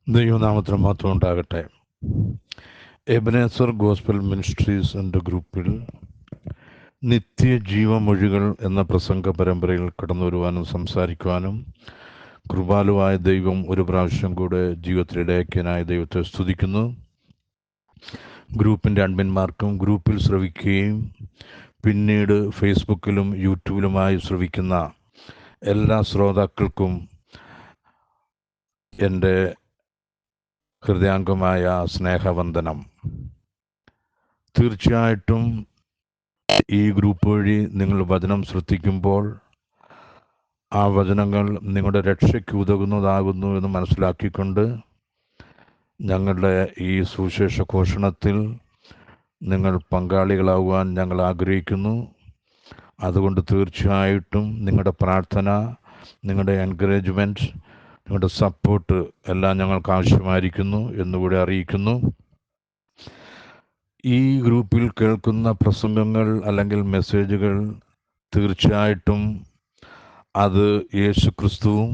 ദൈവനാമത്തിന് മാത്രം ഉണ്ടാകട്ടെ. എബനേസർ ഗോസ്പൽ മിനിസ്ട്രീസ് എൻ്റെ ഗ്രൂപ്പിൽ നിത്യജീവമൊഴികൾ എന്ന പ്രസംഗ പരമ്പരയിൽ കടന്നു വരുവാനും സംസാരിക്കുവാനും കൃപാലുവായ ദൈവം ഒരു പ്രാവശ്യം കൂടെ ജീവിതത്തിലിടയാക്കിയനായ ദൈവത്തെ സ്തുതിക്കുന്നു. ഗ്രൂപ്പിൻ്റെ അഡ്മിന്മാർക്കും ഗ്രൂപ്പിൽ ശ്രവിക്കുകയും പിന്നീട് ഫേസ്ബുക്കിലും യൂട്യൂബിലുമായി ശ്രവിക്കുന്ന എല്ലാ ശ്രോതാക്കൾക്കും എൻ്റെ ഹൃദയാംഗമായ സ്നേഹവന്ദനം. തീർച്ചയായിട്ടും ഈ ഗ്രൂപ്പ് വഴി നിങ്ങൾ വചനം ശ്രദ്ധിക്കുമ്പോൾ ആ വചനങ്ങൾ നിങ്ങളുടെ രക്ഷയ്ക്ക് ഉതകുന്നതാകുന്നു എന്ന് മനസ്സിലാക്കിക്കൊണ്ട് ഞങ്ങളുടെ ഈ സുവിശേഷ ഘോഷണത്തിൽ നിങ്ങൾ പങ്കാളികളാകുവാൻ ഞങ്ങൾ ആഗ്രഹിക്കുന്നു. അതുകൊണ്ട് തീർച്ചയായിട്ടും നിങ്ങളുടെ പ്രാർത്ഥന, നിങ്ങളുടെ എൻകറേജ്മെൻറ്റ്, നിങ്ങളുടെ സപ്പോർട്ട് എല്ലാം ഞങ്ങൾക്ക് ആവശ്യമായിരിക്കുന്നു എന്നുകൂടി അറിയിക്കുന്നു. ഈ ഗ്രൂപ്പിൽ കേൾക്കുന്ന പ്രസംഗങ്ങൾ അല്ലെങ്കിൽ മെസ്സേജുകൾ തീർച്ചയായിട്ടും അത് യേശുക്രിസ്തുവും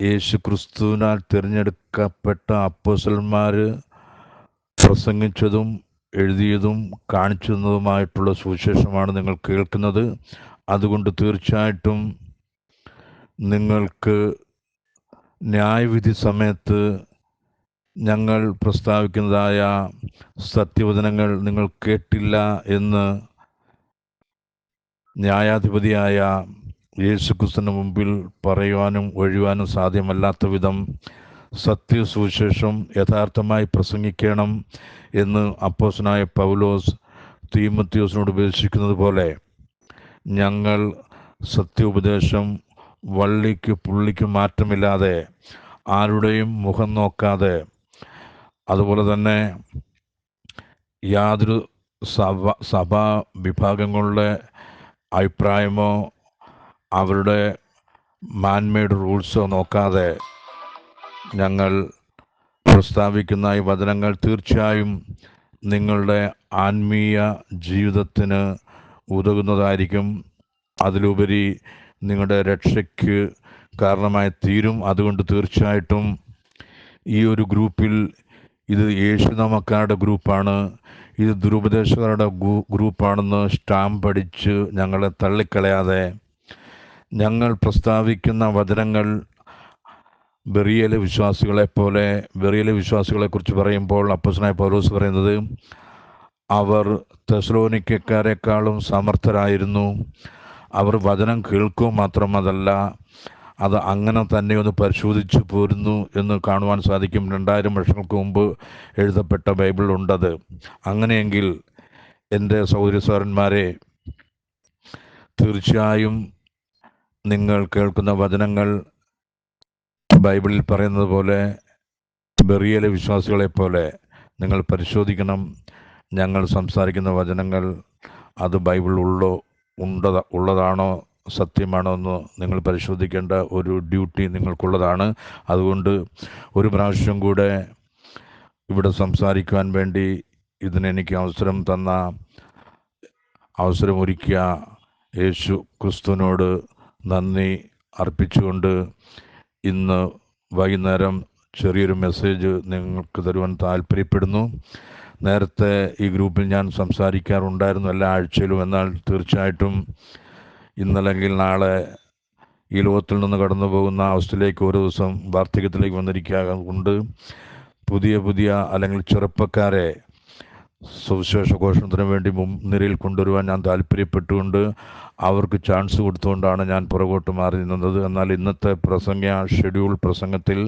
യേശുക്രിസ്തുവിനാൽ തിരഞ്ഞെടുക്കപ്പെട്ട അപ്പോസ്തലന്മാർ പ്രസംഗിച്ചതും എഴുതിയതും കാണിച്ചു തന്നതുമായിട്ടുള്ള സുവിശേഷമാണ് നിങ്ങൾ കേൾക്കുന്നത്. അതുകൊണ്ട് തീർച്ചയായിട്ടും നിങ്ങൾക്ക് ന്യായവിധി സമയത്ത് ഞങ്ങൾ പ്രസ്താവിക്കുന്നതായ സത്യവചനങ്ങൾ നിങ്ങൾ കേട്ടില്ല എന്ന് ന്യായാധിപതിയായ യേശുക്രിസ്തുവിന് മുമ്പിൽ പറയുവാനും ഒഴിയുവാനും സാധ്യമല്ലാത്ത വിധം സത്യസുവിശേഷം യഥാർത്ഥമായി പ്രസംഗിക്കണം എന്ന് അപ്പോസ്തലനായ പൗലോസ് തീമോഥെയോസിനോട് ഉപദേശിക്കുന്നത് പോലെ ഞങ്ങൾ സത്യോപദേശം വള്ളിക്ക് പുള്ളിക്ക് മാറ്റമില്ലാതെ ആരുടെയും മുഖം നോക്കാതെ, അതുപോലെ തന്നെ യാതൊരു സഭാ വിഭാഗങ്ങളുടെ അഭിപ്രായമോ അവരുടെ മാൻമെയ്ഡ് റൂൾസോ നോക്കാതെ ഞങ്ങൾ പ്രസ്താവിക്കുന്ന ഈ വചനങ്ങൾ തീർച്ചയായും നിങ്ങളുടെ ആത്മീയ ജീവിതത്തിന് ഉതകുന്നതായിരിക്കും. അതിലുപരി നിങ്ങളുടെ രക്ഷയ്ക്ക് കാരണമായി തീരും. അതുകൊണ്ട് തീർച്ചയായിട്ടും ഈ ഒരു ഗ്രൂപ്പിൽ ഇത് യേശുനാമക്കാരുടെ ഗ്രൂപ്പാണ്, ഇത് ദുരുപദേശകരുടെ ഗ്രൂപ്പാണെന്ന് സ്റ്റാമ്പ് അടിച്ച് ഞങ്ങളെ തള്ളിക്കളയാതെ ഞങ്ങൾ പ്രസ്താവിക്കുന്ന വചനങ്ങൾ ബെറിയയിലെ വിശ്വാസികളെക്കുറിച്ച് പറയുമ്പോൾ അപ്പോസ്തലനായ പൗലോസ് പറയുന്നത് അവർ തെസ്സലോനിക്കക്കാരെക്കാളും സമർത്ഥരായിരുന്നു. അവർ വചനം കേൾക്കുക മാത്രമല്ല, അത് അങ്ങനെ തന്നെ ഒന്ന് പരിശോധിച്ച് പോരുന്നു എന്ന് കാണുവാൻ സാധിക്കും. 2000 വർഷങ്ങൾക്ക് മുമ്പ് എഴുതപ്പെട്ട ബൈബിളുണ്ടത്. അങ്ങനെയെങ്കിൽ എൻ്റെ സഹോദരി സഹോദരന്മാരെ, തീർച്ചയായും നിങ്ങൾ കേൾക്കുന്ന വചനങ്ങൾ ബൈബിളിൽ പറയുന്നത് പോലെ ബെറിയയിലെ വിശ്വാസികളെപ്പോലെ നിങ്ങൾ പരിശോധിക്കണം. ഞങ്ങൾ സംസാരിക്കുന്ന വചനങ്ങൾ അത് ബൈബിൾ ഉള്ളതാണോ സത്യമാണോ എന്ന് നിങ്ങൾ പരിശോധിക്കേണ്ട ഒരു ഡ്യൂട്ടി നിങ്ങൾക്കുള്ളതാണ്. അതുകൊണ്ട് ഒരു പ്രാവശ്യം കൂടെ ഇവിടെ സംസാരിക്കുവാൻ വേണ്ടി ഇതിനെനിക്ക് അവസരമൊരുക്കിയ യേശു ക്രിസ്തുവിനോട് നന്ദി അർപ്പിച്ചുകൊണ്ട് ഇന്ന് വൈകുന്നേരം ചെറിയൊരു മെസ്സേജ് നിങ്ങൾക്ക് തരുവാൻ താല്പര്യപ്പെടുന്നു. നേരത്തെ ഈ ഗ്രൂപ്പിൽ ഞാൻ സംസാരിക്കാറുണ്ടായിരുന്നു എല്ലാ ആഴ്ചയിലും. എന്നാൽ തീർച്ചയായിട്ടും ഇന്നല്ലെങ്കിൽ നാളെ ഈ ലോകത്തിൽ നിന്ന് കടന്നു പോകുന്ന അവസ്ഥയിലേക്ക് ഓരോ ദിവസം വാർദ്ധക്യത്തിലേക്ക് വന്നിരിക്കാറുണ്ട്. പുതിയ അല്ലെങ്കിൽ ചെറുപ്പക്കാരെ സുവിശേഷ ഘോഷണത്തിന് വേണ്ടി മുൻനിരയിൽ കൊണ്ടുവരുവാൻ ഞാൻ താല്പര്യപ്പെട്ടുകൊണ്ട് അവർക്ക് ചാൻസ് കൊടുത്തുകൊണ്ടാണ് ഞാൻ പുറകോട്ട് മാറി നിന്നത്. എന്നാൽ ഇന്നത്തെ ഷെഡ്യൂൾ പ്രസംഗത്തിൽ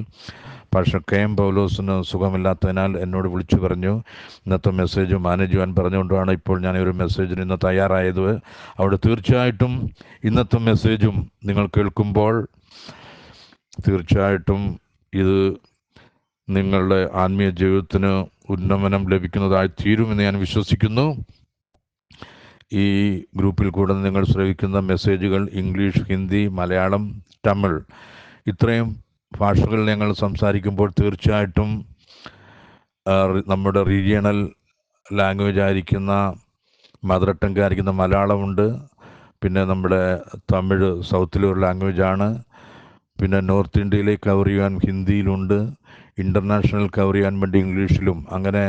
പക്ഷേ KM പൗലോസിന് സുഖമില്ലാത്തതിനാൽ എന്നോട് വിളിച്ചു പറഞ്ഞു ഇന്നത്തെ മെസ്സേജ് മാനേജ് ചെയ്യാൻ പറഞ്ഞുകൊണ്ടാണ് ഇപ്പോൾ ഞാൻ ഒരു മെസ്സേജിന് ഇന്ന് തയ്യാറായത്. അവിടെ തീർച്ചയായിട്ടും ഇന്നത്തെ മെസ്സേജും നിങ്ങൾ കേൾക്കുമ്പോൾ തീർച്ചയായിട്ടും ഇത് നിങ്ങളുടെ ആത്മീയ ജീവിതത്തിന് ഉന്നമനം ലഭിക്കുന്നതായി തീരുമെന്ന് ഞാൻ വിശ്വസിക്കുന്നു. ഈ ഗ്രൂപ്പിൽ കൂടെ നിങ്ങൾ ശ്രവിക്കുന്ന മെസ്സേജുകൾ ഇംഗ്ലീഷ്, ഹിന്ദി, മലയാളം, തമിഴ് ഇത്രയും ഭാഷകളിൽ ഞങ്ങൾ സംസാരിക്കുമ്പോൾ തീർച്ചയായിട്ടും നമ്മുടെ റീജിയണൽ ലാംഗ്വേജ് ആയിരിക്കുന്ന മദർ ടങ്ക് ആയിരിക്കുന്ന മലയാളമുണ്ട്. പിന്നെ നമ്മുടെ തമിഴ് സൗത്തിലെ ഒരു ലാംഗ്വേജാണ്. പിന്നെ നോർത്ത് ഇന്ത്യയിലേക്ക് കവർ ചെയ്യാൻ ഹിന്ദിയിലുണ്ട്. ഇൻ്റർനാഷണൽ കവർ ചെയ്യാൻ വേണ്ടി ഇംഗ്ലീഷിലും അങ്ങനെ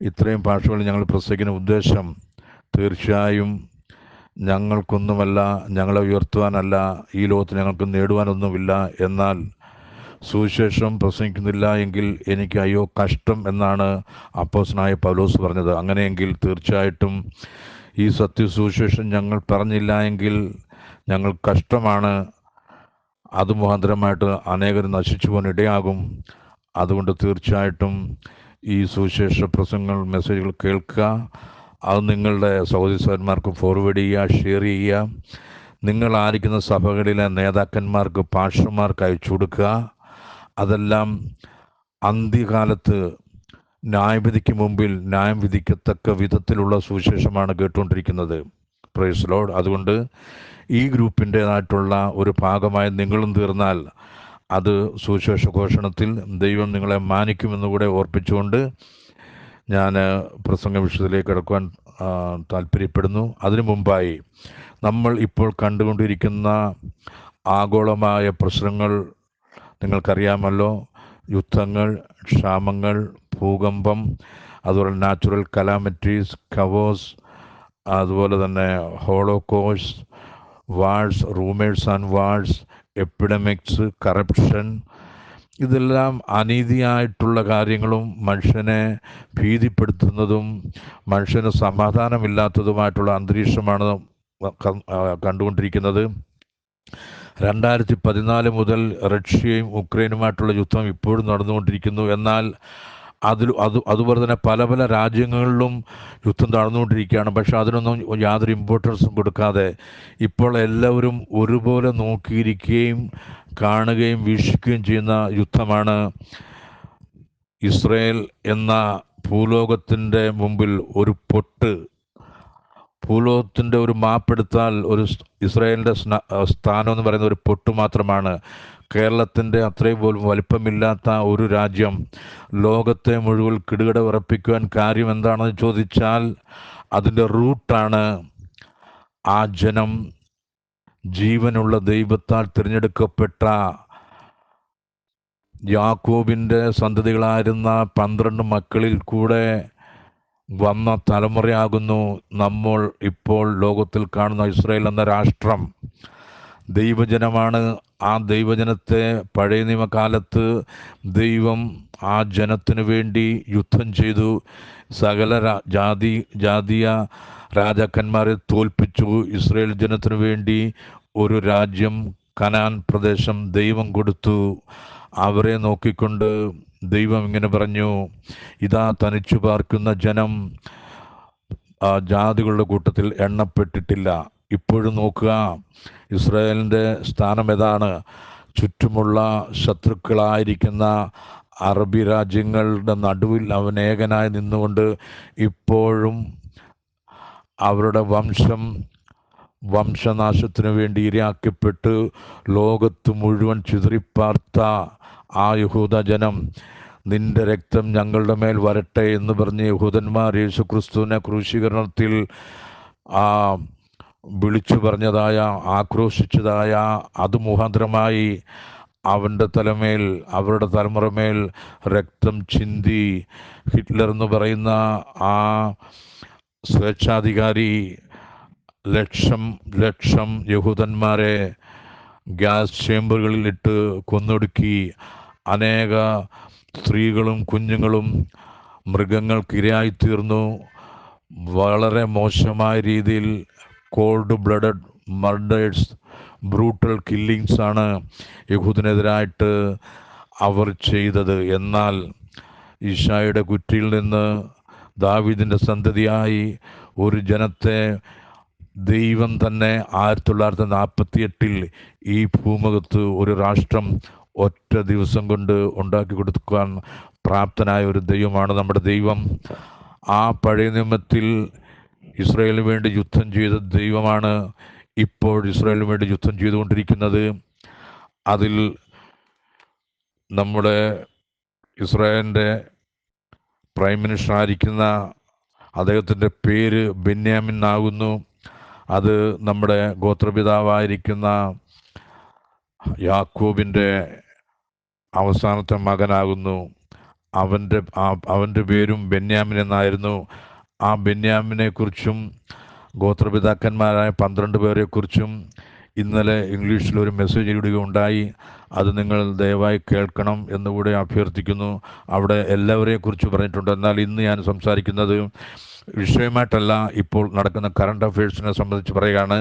ഇത്രയും ഭാഷകൾ ഞങ്ങൾ പ്രസംഗിക്കുന്ന ഉദ്ദേശം തീർച്ചയായും ഞങ്ങൾക്കൊന്നുമല്ല, ഞങ്ങളെ ഉയർത്തുവാനല്ല, ഈ ലോകത്ത് ഞങ്ങൾക്ക് നേടുവാനൊന്നുമില്ല. എന്നാൽ സുവിശേഷം പ്രസംഗിക്കുന്നില്ല എങ്കിൽ എനിക്ക് അയ്യോ കഷ്ടം എന്നാണ് അപ്പോസ്തലനായ പൗലോസ് പറഞ്ഞത്. അങ്ങനെയെങ്കിൽ തീർച്ചയായിട്ടും ഈ സത്യസുവിശേഷം ഞങ്ങൾ പറഞ്ഞില്ല എങ്കിൽ ഞങ്ങൾ കഷ്ടമാണ്. അത് മുഖാന്തരമായിട്ട് അനേകർ നശിച്ചു പോകാൻ ഇടയാകും. അതുകൊണ്ട് തീർച്ചയായിട്ടും ഈ സുവിശേഷ പ്രസംഗങ്ങൾ, മെസ്സേജുകൾ കേൾക്കുക. അത് നിങ്ങളുടെ സഹോദരീസഹോദരന്മാർക്ക് ഫോർവേഡ് ചെയ്യുക, ഷെയർ ചെയ്യുക. നിങ്ങളായിരിക്കുന്ന സഭകളിലെ നേതാക്കന്മാർക്ക്, പാസ്റ്റർമാർക്ക് അയച്ചു കൊടുക്കുക. അതെല്ലാം അന്ത്യകാലത്ത് ന്യായവിധിക്ക് മുമ്പിൽ ന്യായം വിധിക്കത്തക്ക വിധത്തിലുള്ള സുവിശേഷമാണ് കേട്ടുകൊണ്ടിരിക്കുന്നത്. Praise Lord. അതുകൊണ്ട് ഈ ഗ്രൂപ്പിൻ്റേതായിട്ടുള്ള ഒരു ഭാഗമായി നിങ്ങളും തീർന്നാൽ അത് സുവിശേഷ ഘോഷണത്തിൽ ദൈവം നിങ്ങളെ മാനിക്കുമെന്നുകൂടെ ഓർപ്പിച്ചുകൊണ്ട് ഞാൻ പ്രസംഗ വിഷയത്തിലേക്ക് കടക്കുവാൻ താല്പര്യപ്പെടുന്നു. അതിനു മുമ്പായി നമ്മൾ ഇപ്പോൾ കണ്ടുകൊണ്ടിരിക്കുന്ന ആഗോളമായ പ്രശ്നങ്ങൾ നിങ്ങൾക്കറിയാമല്ലോ. യുദ്ധങ്ങൾ, ക്ഷാമങ്ങൾ, ഭൂകമ്പം, അതുപോലെ നാച്ചുറൽ കലാമിറ്റീസ്, കവോസ്, അതുപോലെ തന്നെ holocaust, wars, rumours and wars, epidemics, corruption, ഇതെല്ലാം അനീതിയായിട്ടുള്ള കാര്യങ്ങളും മനുഷ്യനെ ഭീതിപ്പെടുത്തുന്നതും മനുഷ്യന് സമാധാനമില്ലാത്തതുമായിട്ടുള്ള അന്തരീക്ഷമാണ് കണ്ടുകൊണ്ടിരിക്കുന്നത്. 2014 മുതൽ റഷ്യയും ഉക്രൈനുമായിട്ടുള്ള യുദ്ധം ഇപ്പോഴും നടന്നുകൊണ്ടിരിക്കുന്നു. എന്നാൽ അതുപോലെ തന്നെ പല പല രാജ്യങ്ങളിലും യുദ്ധം നടന്നുകൊണ്ടിരിക്കുകയാണ്. പക്ഷെ അതിനൊന്നും യാതൊരു ഇമ്പോർട്ടൻസും കൊടുക്കാതെ ഇപ്പോൾ എല്ലാവരും ഒരുപോലെ നോക്കിയിരിക്കുകയും കാണുകയും വീക്ഷിക്കുകയും ചെയ്യുന്ന യുദ്ധമാണ്. ഇസ്രയേൽ എന്ന ഭൂലോകത്തിൻ്റെ മുമ്പിൽ ഒരു പൊട്ട്, ഭൂലോകത്തിൻ്റെ ഒരു മാപ്പെടുത്താൽ ഒരു ഇസ്രായേലിൻ്റെ സ്ഥാനം എന്ന് പറയുന്ന ഒരു പൊട്ട് മാത്രമാണ്. കേരളത്തിൻ്റെ അത്രയും പോലും വലിപ്പമില്ലാത്ത ഒരു രാജ്യം ലോകത്തെ മുഴുവൻ കിടുകിട വിറപ്പിക്കുവാൻ കാര്യം എന്താണെന്ന് ചോദിച്ചാൽ അതിൻ്റെ റൂട്ടാണ് ആ ജനം ജീവനുള്ള ദൈവത്താൽ തിരഞ്ഞെടുക്കപ്പെട്ട യാക്കോബിൻ്റെ സന്തതികളായിരുന്ന 12 മക്കളിൽ കൂടെ വന്ന തലമുറയാകുന്നു നമ്മൾ ഇപ്പോൾ ലോകത്തിൽ കാണുന്ന ഇസ്രായേൽ എന്ന രാഷ്ട്രം. ദൈവജനമാണ്. ആ ദൈവജനത്തെ പഴയ നിയമകാലത്ത് ദൈവം ആ ജനത്തിനു വേണ്ടി യുദ്ധം ചെയ്തു. സകല ജാതീയ രാജാക്കന്മാരെ തോൽപ്പിച്ചു. ഇസ്രായേൽ ജനത്തിനു വേണ്ടി ഒരു രാജ്യം, കനാൻ പ്രദേശം ദൈവം കൊടുത്തു. അവരെ നോക്കിക്കൊണ്ട് ദൈവം ഇങ്ങനെ പറഞ്ഞു, ഇതാ തനിച്ചു പാർക്കുന്ന ജനം ജാതികളുടെ കൂട്ടത്തിൽ എണ്ണപ്പെട്ടിട്ടില്ല. ഇപ്പോഴും നോക്കുക, ഇസ്രായേലിൻ്റെ സ്ഥാനം ഏതാണ്? ചുറ്റുമുള്ള ശത്രുക്കളായിരിക്കുന്ന അറബി രാജ്യങ്ങളുടെ നടുവിൽ അവൻ ഏകനായി നിന്നുകൊണ്ട് ഇപ്പോഴും അവരുടെ വംശനാശത്തിനു വേണ്ടി ഇരയാക്കപ്പെട്ട് ലോകത്ത് മുഴുവൻ ചിതറിപ്പാർത്ത ആ യഹൂദ ജനം, നിന്റെ രക്തം ഞങ്ങളുടെ മേൽ വരട്ടെ എന്ന് പറഞ്ഞ് യഹൂദന്മാർ യേശുക്രിസ്തുവിനെ ക്രൂശീകരണത്തിൽ വിളിച്ചു പറഞ്ഞതായ, ആക്രോശിച്ചതായ അത് മുഖാന്തരമായി അവരുടെ തലമുറമേൽ രക്തം ചിന്തി ഹിറ്റ്ലർ എന്ന് പറയുന്ന ആ സ്വേച്ഛാധികാരി ലക്ഷം യഹൂദന്മാരെ ഗ്യാസ് ചേമ്പറുകളിലിട്ട് കൊന്നൊടുക്കി. അനേക സ്ത്രീകളും കുഞ്ഞുങ്ങളും മൃഗങ്ങൾക്കിരയായിത്തീർന്നു. വളരെ മോശമായ രീതിയിൽ cold blooded murders, brutal killings ആണ് യഹൂദനെതിരായിട്ട് അവർ ചെയ്തത്. എന്നാൽ ഈശായുടെ കുറ്റിയിൽ നിന്ന് ദാവീദിൻ്റെ സന്തതിയായി ഒരു ജനത്തെ ദൈവം തന്നെ 1948 ഈ ഭൂമുഖത്ത് ഒരു രാഷ്ട്രം ഒറ്റ ദിവസം കൊണ്ട് ഉണ്ടാക്കി കൊടുക്കാൻ പ്രാപ്തനായ ഒരു ദൈവമാണ് നമ്മുടെ ദൈവം. ആ പഴയ നിയമത്തിൽ ഇസ്രായേലിന് വേണ്ടി യുദ്ധം ചെയ്ത ദൈവമാണ് ഇപ്പോൾ ഇസ്രായേലിന് വേണ്ടി യുദ്ധം ചെയ്തുകൊണ്ടിരിക്കുന്നത്. അതിൽ നമ്മുടെ ഇസ്രായേലിൻ്റെ പ്രൈം മിനിസ്റ്റർ ആയിരിക്കുന്ന അദ്ദേഹത്തിൻ്റെ പേര് ബെന്യാമിൻ ആകുന്നു. അത് നമ്മുടെ ഗോത്രപിതാവായിരിക്കുന്ന യാക്കോബിൻ്റെ അവസാനത്തെ മകനാകുന്നു. അവൻ്റെ പേരും ബെന്യാമിൻ എന്നായിരുന്നു. ആ ബെന്യാമിനെക്കുറിച്ചും ഗോത്രപിതാക്കന്മാരായ 12 പേരെക്കുറിച്ചും ഇന്നലെ ഇംഗ്ലീഷിലൊരു മെസ്സേജ് ഇടുകയുണ്ടായി. അത് നിങ്ങൾ ദയവായി കേൾക്കണം എന്നുകൂടെ അഭ്യർത്ഥിക്കുന്നു. അവിടെ എല്ലാവരെക്കുറിച്ച് പറഞ്ഞിട്ടുണ്ട്. എന്നാൽ ഇന്ന് ഞാൻ സംസാരിക്കുന്നത് വിഷയമായിട്ടല്ല, ഇപ്പോൾ നടക്കുന്ന കറണ്ട് അഫയേഴ്സിനെ സംബന്ധിച്ച് പറയുകയാണ്.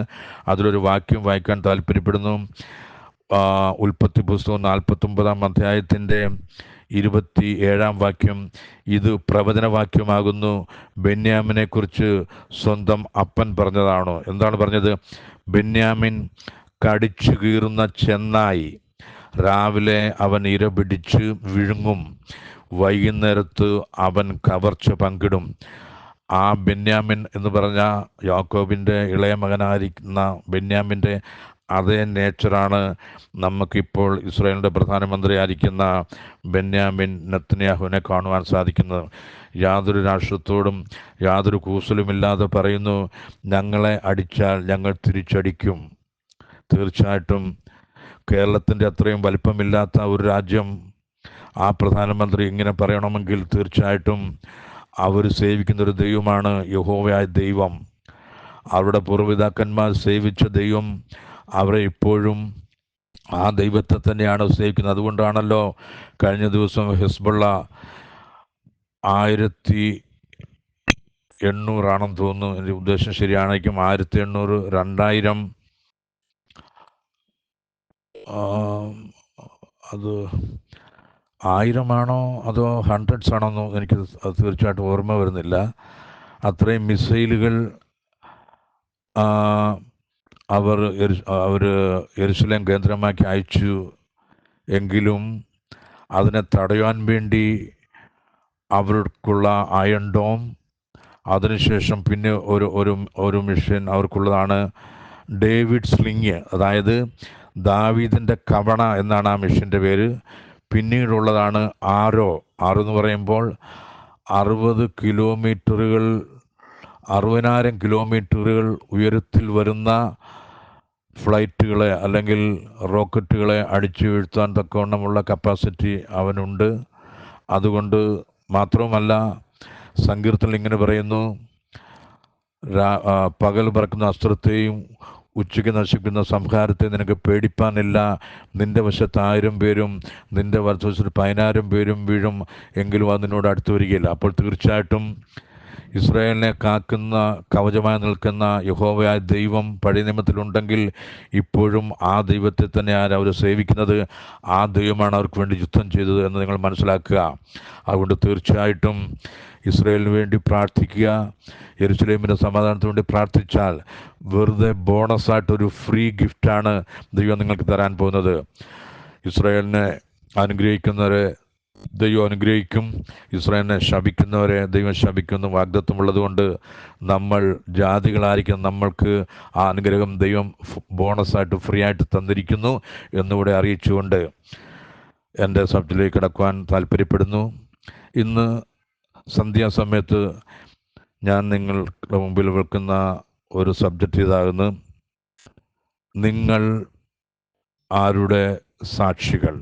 അതിലൊരു വാക്യം വായിക്കാൻ താല്പര്യപ്പെടുന്നു. ഉൽപ്പത്തി പുസ്തകം 49-ാം അധ്യായത്തിൻ്റെ 27-ാം വാക്യം. ഇത് പ്രവചനവാക്യമാകുന്നു. ബെന്യാമിനെക്കുറിച്ച് സ്വന്തം അപ്പൻ പറഞ്ഞതാണോ? എന്താണ് പറഞ്ഞത്? ബെന്യാമിൻ കടിച്ചു കീറുന്ന ചെന്നായി, രാവിലെ അവൻ ഇര പിടിച്ച് വിഴുങ്ങും, വൈകുന്നേരത്ത് അവൻ കവർച്ച പങ്കിടും. ആ ബെന്യാമിൻ എന്ന് പറഞ്ഞ യാക്കോബിൻ്റെ ഇളയ മകനായിരിക്കുന്ന ബെന്യാമിൻ്റെ അതേ നേച്ചറാണ് നമുക്കിപ്പോൾ ഇസ്രായേലിൻ്റെ പ്രധാനമന്ത്രിയായിരിക്കുന്ന ബെന്യാമിൻ നെതന്യാഹുവിനെ കാണുവാൻ സാധിക്കുന്നത്. യാതൊരു രാഷ്ട്രത്തോടും യാതൊരു കൂസലുമില്ലാതെ പറയുന്നു, ഞങ്ങളെ അടിച്ചാൽ ഞങ്ങൾ തിരിച്ചടിക്കും. തീർച്ചയായിട്ടും കേരളത്തിൻ്റെ അത്രയും വലിപ്പമില്ലാത്ത ഒരു രാജ്യം ആ പ്രധാനമന്ത്രി ഇങ്ങനെ പറയണമെങ്കിൽ തീർച്ചയായിട്ടും അവർ സേവിക്കുന്നൊരു ദൈവമാണ് യഹോവയായ ദൈവം. അവരുടെ പൂർവ്വപിതാക്കന്മാർ സേവിച്ച ദൈവം അവരെ ഇപ്പോഴും ആ ദൈവത്തെ തന്നെയാണ് സേവിക്കുന്നത്. അതുകൊണ്ടാണല്ലോ കഴിഞ്ഞ ദിവസം ഹിസ്ബുള്ള 1800 ആണെന്ന് തോന്നുന്നു, എൻ്റെ ഉദ്ദേശം ശരിയാണെങ്കിലും 1800, 2000, അത് 1000 ആണോ അതോ ഹൺഡ്രഡ്സ് ആണോന്നോ എനിക്ക് അത് തീർച്ചയായിട്ടും ഓർമ്മ വരുന്നില്ല. അത്രയും മിസൈലുകൾ അവർ യെരുശലേം കേന്ദ്രമാക്കി അയച്ചു. എങ്കിലും അതിനെ തടയാൻ വേണ്ടി അവർക്കുള്ള അയൺ ഡോം, അതിനുശേഷം പിന്നെ ഒരു മിഷൻ അവർക്കുള്ളതാണ് ഡേവിഡ് സ്ലിങ്, അതായത് ദാവീദിൻ്റെ കവണ എന്നാണ് ആ മിഷൻ്റെ പേര്. പിന്നീടുള്ളതാണ് ആരോ എന്ന് പറയുമ്പോൾ 60,000 കിലോമീറ്ററുകൾ ഉയരത്തിൽ വരുന്ന ഫ്ലൈറ്റുകളെ അല്ലെങ്കിൽ റോക്കറ്റുകളെ അടിച്ചു വീഴ്ത്താൻ തക്കവണ്ണമുള്ള കപ്പാസിറ്റി അവനുണ്ട്. അതുകൊണ്ട് മാത്രവുമല്ല, സങ്കീർത്തനം ഇങ്ങനെ പറയുന്നു, പകൽ പറക്കുന്ന അസ്ത്രത്തെയും ഉച്ചയ്ക്ക് നശിക്കുന്ന സംഹാരത്തെ നിനക്ക് പേടിപ്പാനില്ല. നിന്റെ വശത്ത് 1000 പേരും നിന്റെ വലതുവശത്ത് 10,000 പേരും വീഴും, എങ്കിലും അത് നിന്നോട് അടുത്ത് വരികയില്ല. അപ്പോൾ തീർച്ചയായിട്ടും ഇസ്രായേലിനെ കാക്കുന്ന കവചമായി നിൽക്കുന്ന യഹോവയായ ദൈവം പഴയ നിയമത്തിലുണ്ടെങ്കിൽ ഇപ്പോഴും ആ ദൈവത്തെ തന്നെയാണ് അവർ സേവിക്കുന്നത്. ആ ദൈവമാണ് അവർക്ക് വേണ്ടി യുദ്ധം ചെയ്തത് എന്ന് നിങ്ങൾ മനസ്സിലാക്കുക. അതുകൊണ്ട് തീർച്ചയായിട്ടും ഇസ്രായേലിന് വേണ്ടി പ്രാർത്ഥിക്കുക. യെരുശലേമിൻ്റെ സമാധാനത്തിന് വേണ്ടി പ്രാർത്ഥിച്ചാൽ വെറുതെ ബോണസായിട്ടൊരു ഫ്രീ ഗിഫ്റ്റാണ് ദൈവം നിങ്ങൾക്ക് തരാൻ പോകുന്നത്. ഇസ്രായേലിനെ അനുഗ്രഹിക്കുന്നവരെ ദൈവം അനുഗ്രഹിക്കും, ഇസ്രായേലിനെ ശപിക്കുന്നവരെ ദൈവം ശപിക്കുന്നു വാഗ്ദത്തമുള്ളത് കൊണ്ട് നമ്മൾ ജാതികളായിരിക്കും നമ്മൾക്ക് ആ അനുഗ്രഹം ദൈവം ബോണസായിട്ട് ഫ്രീ ആയിട്ട് തന്നിരിക്കുന്നു എന്നുകൂടെ അറിയിച്ചുകൊണ്ട് എൻ്റെ സബ്ജക്റ്റിലേക്ക് കടക്കുവാൻ താല്പര്യപ്പെടുന്നു. ഇന്ന് സന്ധ്യാസമയത്ത് ഞാൻ നിങ്ങളുടെ മുമ്പിൽ വെക്കുന്ന ഒരു സബ്ജക്റ്റ് ഇതാകുന്നു: നിങ്ങൾ ആരുടെ സാക്ഷികൾ?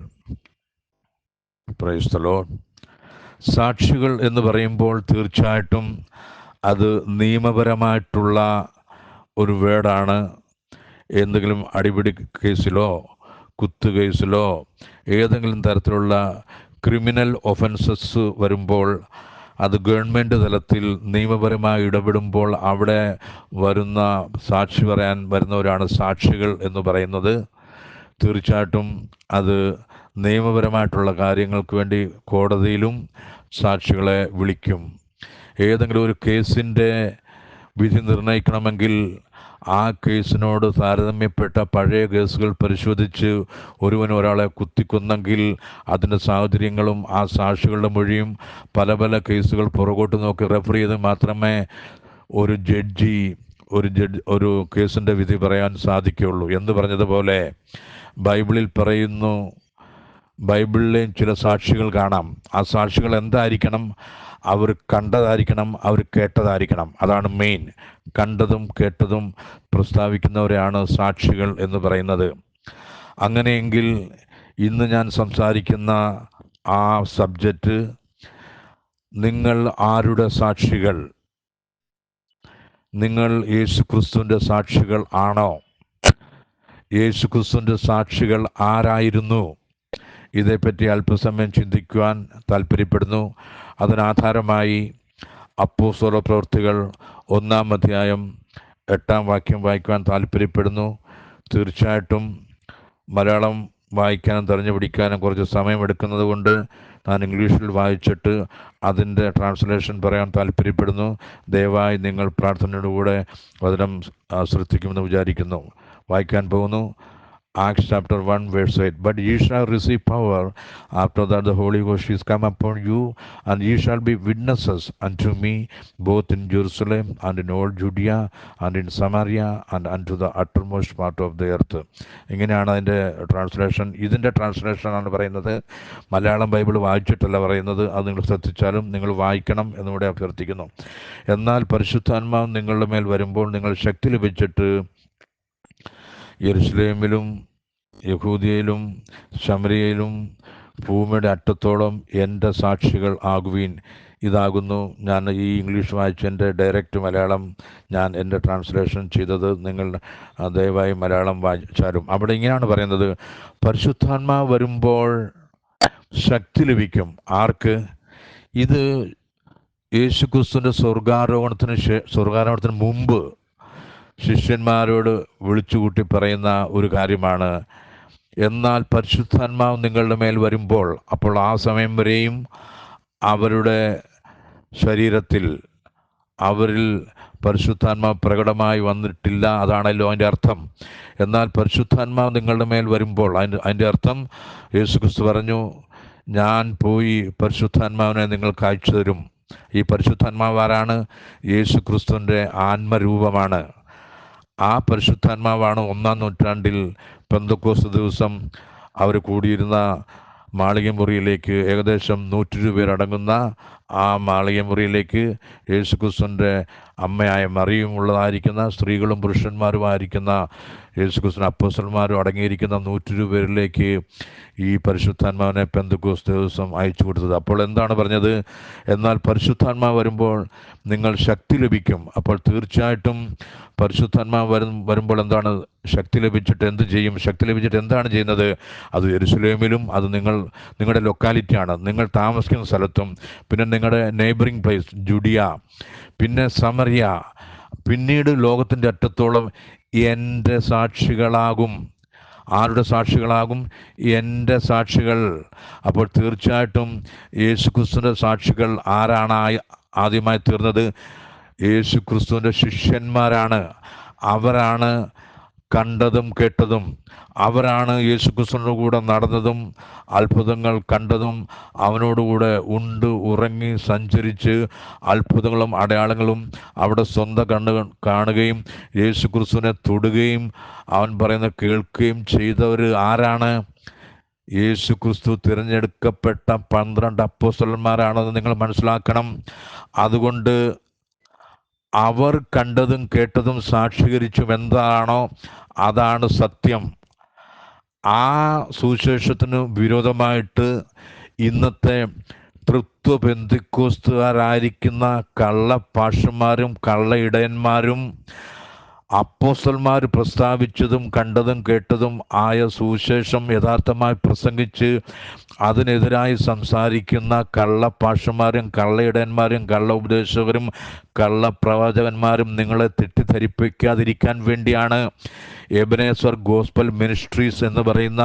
Price the Lord. സാക്ഷികൾ എന്ന് പറയുമ്പോൾ തീർച്ചയായിട്ടും അത് നിയമപരമായിട്ടുള്ള ഒരു വേർഡാണ്. എന്തെങ്കിലും അടിപിടി കേസിലോ കുത്തു കേസിലോ ഏതെങ്കിലും തരത്തിലുള്ള ക്രിമിനൽ ഒഫൻസസ് വരുമ്പോൾ, അത് ഗവൺമെൻറ് തലത്തിൽ നിയമപരമായി ഇടപെടുമ്പോൾ അവിടെ വരുന്ന സാക്ഷി പറയാൻ വരുന്നവരാണ് സാക്ഷികൾ എന്ന് പറയുന്നത്. തീർച്ചയായിട്ടും അത് നിയമപരമായിട്ടുള്ള കാര്യങ്ങൾക്ക് വേണ്ടി കോടതിയിലും സാക്ഷികളെ വിളിക്കും. ഏതെങ്കിലും ഒരു കേസിൻ്റെ വിധി നിർണ്ണയിക്കണമെങ്കിൽ ആ കേസിനോട് താരതമ്യപ്പെട്ട പഴയ കേസുകൾ പരിശോധിച്ച് ഒരാളെ കുത്തിക്കൊന്നെങ്കിൽ അതിൻ്റെ സാഹചര്യങ്ങളും ആ സാക്ഷികളുടെ മൊഴിയും പല പല കേസുകൾ പുറകോട്ട് നോക്കി റെഫർ ചെയ്ത് മാത്രമേ ഒരു ജഡ്ജി ഒരു കേസിൻ്റെ വിധി പറയാൻ സാധിക്കുകയുള്ളൂ. എന്ന് പറഞ്ഞതുപോലെ ബൈബിളിൽ പറയുന്നു, ബൈബിളിലെയും ചില സാക്ഷികൾ കാണാം. ആ സാക്ഷികൾ എന്തായിരിക്കണം? അവർ കണ്ടതായിരിക്കണം, അവർ കേട്ടതായിരിക്കണം. അതാണ് മെയിൻ. കണ്ടതും കേട്ടതും പ്രസ്താവിക്കുന്നവരെയാണ് സാക്ഷികൾ എന്ന് പറയുന്നത്. അങ്ങനെയെങ്കിൽ ഇന്ന് ഞാൻ സംസാരിക്കുന്ന ആ സബ്ജക്റ്റ്, നിങ്ങൾ ആരുടെ സാക്ഷികൾ? നിങ്ങൾ യേശുക്രിസ്തുവിൻ്റെ സാക്ഷികൾ ആണോ? യേശുക്രിസ്തുവിൻ്റെ സാക്ഷികൾ ആരായിരുന്നു? ഇതേപ്പറ്റി അല്പസമയം ചിന്തിക്കുവാൻ താല്പര്യപ്പെടുന്നു. അതിനാധാരമായി അപ്പോസ്തല പ്രവൃത്തികൾ 1-ാം അധ്യായം 8-ാം വാക്യം വായിക്കുവാൻ താല്പര്യപ്പെടുന്നു. തീർച്ചയായിട്ടും മലയാളം വായിക്കാനും തെരഞ്ഞു പിടിക്കാനും കുറച്ച് സമയമെടുക്കുന്നത് കൊണ്ട് ഞാൻ ഇംഗ്ലീഷിൽ വായിച്ചിട്ട് അതിൻ്റെ ട്രാൻസ്ലേഷൻ പറയാൻ താല്പര്യപ്പെടുന്നു. ദയവായി നിങ്ങൾ പ്രാർത്ഥനയോടുകൂടെ വചനം ശ്രദ്ധിക്കുമെന്ന് വിചാരിക്കുന്നു. വായിക്കാൻ പോകുന്നു. Acts chapter 1 verse 8. But ye shall receive power after that the Holy Ghost is come upon you, and ye shall be witnesses unto me both in Jerusalem and in all Judea and in Samaria and unto the uttermost part of the earth. ഇങ്ങനെയാണ് അതിൻ്റെ translation. ഇതിൻ്റെ ട്രാൻസ്ലേഷനാണ് പറയുന്നത്. Malayalam Bible വായിച്ചിട്ടല്ല പറയുന്നത്. അത് നിങ്ങൾ ശ്രദ്ധിച്ചാലും നിങ്ങൾ വായിക്കണം എന്നിവിടെ അഭ്യർത്ഥിക്കുന്നു. എന്നാൽ പരിശുദ്ധാത്മാവ് നിങ്ങളുടെ മേൽ വരുമ്പോൾ നിങ്ങൾ ശക്തി ലഭിച്ചിട്ട് യെരുശലേമിലും യഹൂദിയയിലും ശമരിയയിലും ഭൂമിയുടെ അറ്റത്തോളം എൻ്റെ സാക്ഷികൾ ആകുവീൻ. ഇതാകുന്നു ഞാൻ ഈ ഇംഗ്ലീഷ് വായിച്ചതിൻ്റെ ഡയറക്റ്റ് മലയാളം ഞാൻ എൻ്റെ ട്രാൻസ്ലേഷൻ ചെയ്തത്. നിങ്ങൾ ദയവായി മലയാളം വായിച്ചാലും അവിടെ ഇങ്ങനെയാണ് പറയുന്നത്: പരിശുദ്ധാത്മാവ് വരുമ്പോൾ ശക്തി ലഭിക്കും. ആർക്ക്? ഇത് യേശുക്രിസ്തുവിൻ്റെ സ്വർഗാരോഹണത്തിന് മുമ്പ് ശിഷ്യന്മാരോട് വിളിച്ചുകൂട്ടി പറയുന്ന ഒരു കാര്യമാണ്. എന്നാൽ പരിശുദ്ധാത്മാവ് നിങ്ങളുടെ മേൽ വരുമ്പോൾ, അപ്പോൾ ആ സമയം വരെയും അവരുടെ ശരീരത്തിൽ അവരിൽ പരിശുദ്ധാത്മാവ് പ്രകടമായി വന്നിട്ടില്ല. അതാണല്ലോ അതിൻ്റെ അർത്ഥം. എന്നാൽ പരിശുദ്ധാത്മാവ് നിങ്ങളുടെ മേൽ വരുമ്പോൾ അതിൻ്റെ അർത്ഥം യേശുക്രിസ്തു പറഞ്ഞു, ഞാൻ പോയി പരിശുദ്ധാത്മാവിനെ നിങ്ങൾക്ക് അയച്ചു തരും. ഈ പരിശുദ്ധാത്മാവ് ആരാണ്? യേശുക്രിസ്തുവിൻ്റെ ആത്മരൂപമാണ്. ആ പരിശുദ്ധാത്മാവാണ് 1-ാം നൂറ്റാണ്ടിൽ പെന്തക്കോസ്ത് ദിവസം അവർ കൂടിയിരുന്ന മാളികമുറിയിലേക്ക്, ഏകദേശം 120 പേരടങ്ങുന്ന ആ മാളികമുറിയിലേക്ക് യേശുക്രിസ്തുവിൻ്റെ അമ്മയായ മറിയും ഉള്ളതായിരിക്കുന്ന സ്ത്രീകളും പുരുഷന്മാരുമായിരിക്കുന്ന യേശുക്രിസ്തുവിൻ്റെ അപ്പോസ്തലന്മാരും അടങ്ങിയിരിക്കുന്ന 120 പേരിലേക്ക് ഈ പരിശുദ്ധാത്മാവിനെ പെന്തക്കോസ്ത് ദിവസം അയച്ചു കൊടുത്തത്. അപ്പോൾ എന്താണ് പറഞ്ഞത്? എന്നാൽ പരിശുദ്ധാത്മാവ് വരുമ്പോൾ നിങ്ങൾ ശക്തി ലഭിക്കും. അപ്പോൾ തീർച്ചയായിട്ടും പരിശുദ്ധാത്മാവ് വരുമ്പോൾ എന്താണ്? ശക്തി ലഭിച്ചിട്ട് എന്ത് ചെയ്യും? ശക്തി ലഭിച്ചിട്ട് എന്താണ് ചെയ്യുന്നത്? അത് യെരുശലേമിലും, അത് നിങ്ങളുടെ ലൊക്കാലിറ്റിയാണ്, നിങ്ങൾ താമസിക്കുന്ന സ്ഥലത്തും, പിന്നെ നിങ്ങളുടെ നെയ്ബറിങ് പ്ലേസ് ജുഡിയ, പിന്നെ സമറിയ, പിന്നീട് ലോകത്തിൻ്റെ അറ്റത്തോളം എൻ്റെ സാക്ഷികളാകും. ആരുടെ സാക്ഷികളാകും? എൻ്റെ സാക്ഷികൾ. അപ്പോൾ തീർച്ചയായിട്ടും യേശുക്രിസ്തുവിൻ്റെ സാക്ഷികൾ ആരാണ് ആദ്യമായി തീർന്നത്? യേശുക്രിസ്തുവിൻ്റെ ശിഷ്യന്മാരാണ്. അവരാണ് കണ്ടതും കേട്ടതും, അവരാണ് യേശുക്രിസ്തുവിൻ്റെ കൂടെ നടന്നതും അത്ഭുതങ്ങൾ കണ്ടതും, അവനോടുകൂടെ ഉണ്ട് ഉറങ്ങി സഞ്ചരിച്ച് അത്ഭുതങ്ങളും അടയാളങ്ങളും അവിടെ സ്വന്തം കണ്ണുകൾ കാണുകയും യേശുക്രിസ്തുവിനെ തൊടുകയും അവൻ പറയുന്നത് കേൾക്കുകയും ചെയ്തവർ ആരാണ്? യേശുക്രിസ്തു തിരഞ്ഞെടുക്കപ്പെട്ട 12 അപ്പോസ്തലന്മാരാണെന്ന് നിങ്ങൾ മനസ്സിലാക്കണം. അതുകൊണ്ട് അവർ കണ്ടതും കേട്ടതും സാക്ഷീകരിച്ചും എന്താണോ അതാണ് സത്യം. ആ സുവിശേഷത്തിന് വിരോധമായിട്ട് ഇന്നത്തെ തൃത്വ പെന്തക്കോസ്തുകാരായിരിക്കുന്ന കള്ളപ്പാഷന്മാരും കള്ള ഇടയന്മാരും അപ്പോസ്തലന്മാർ പ്രസ്താവിച്ചതും കണ്ടതും കേട്ടതും ആയ സുവിശേഷം യഥാർത്ഥമായി പ്രസംഗിച്ച് അതിനെതിരായി സംസാരിക്കുന്ന കള്ളപ്പാഷന്മാരും കള്ളയിടയന്മാരും കള്ള ഉപദേശകരും കള്ളപ്രവാചകന്മാരും നിങ്ങളെ തെറ്റിദ്ധരിപ്പിക്കാതിരിക്കാൻ വേണ്ടിയാണ് എബനേസർ ഗോസ്പൽ മിനിസ്ട്രീസ് എന്ന് പറയുന്ന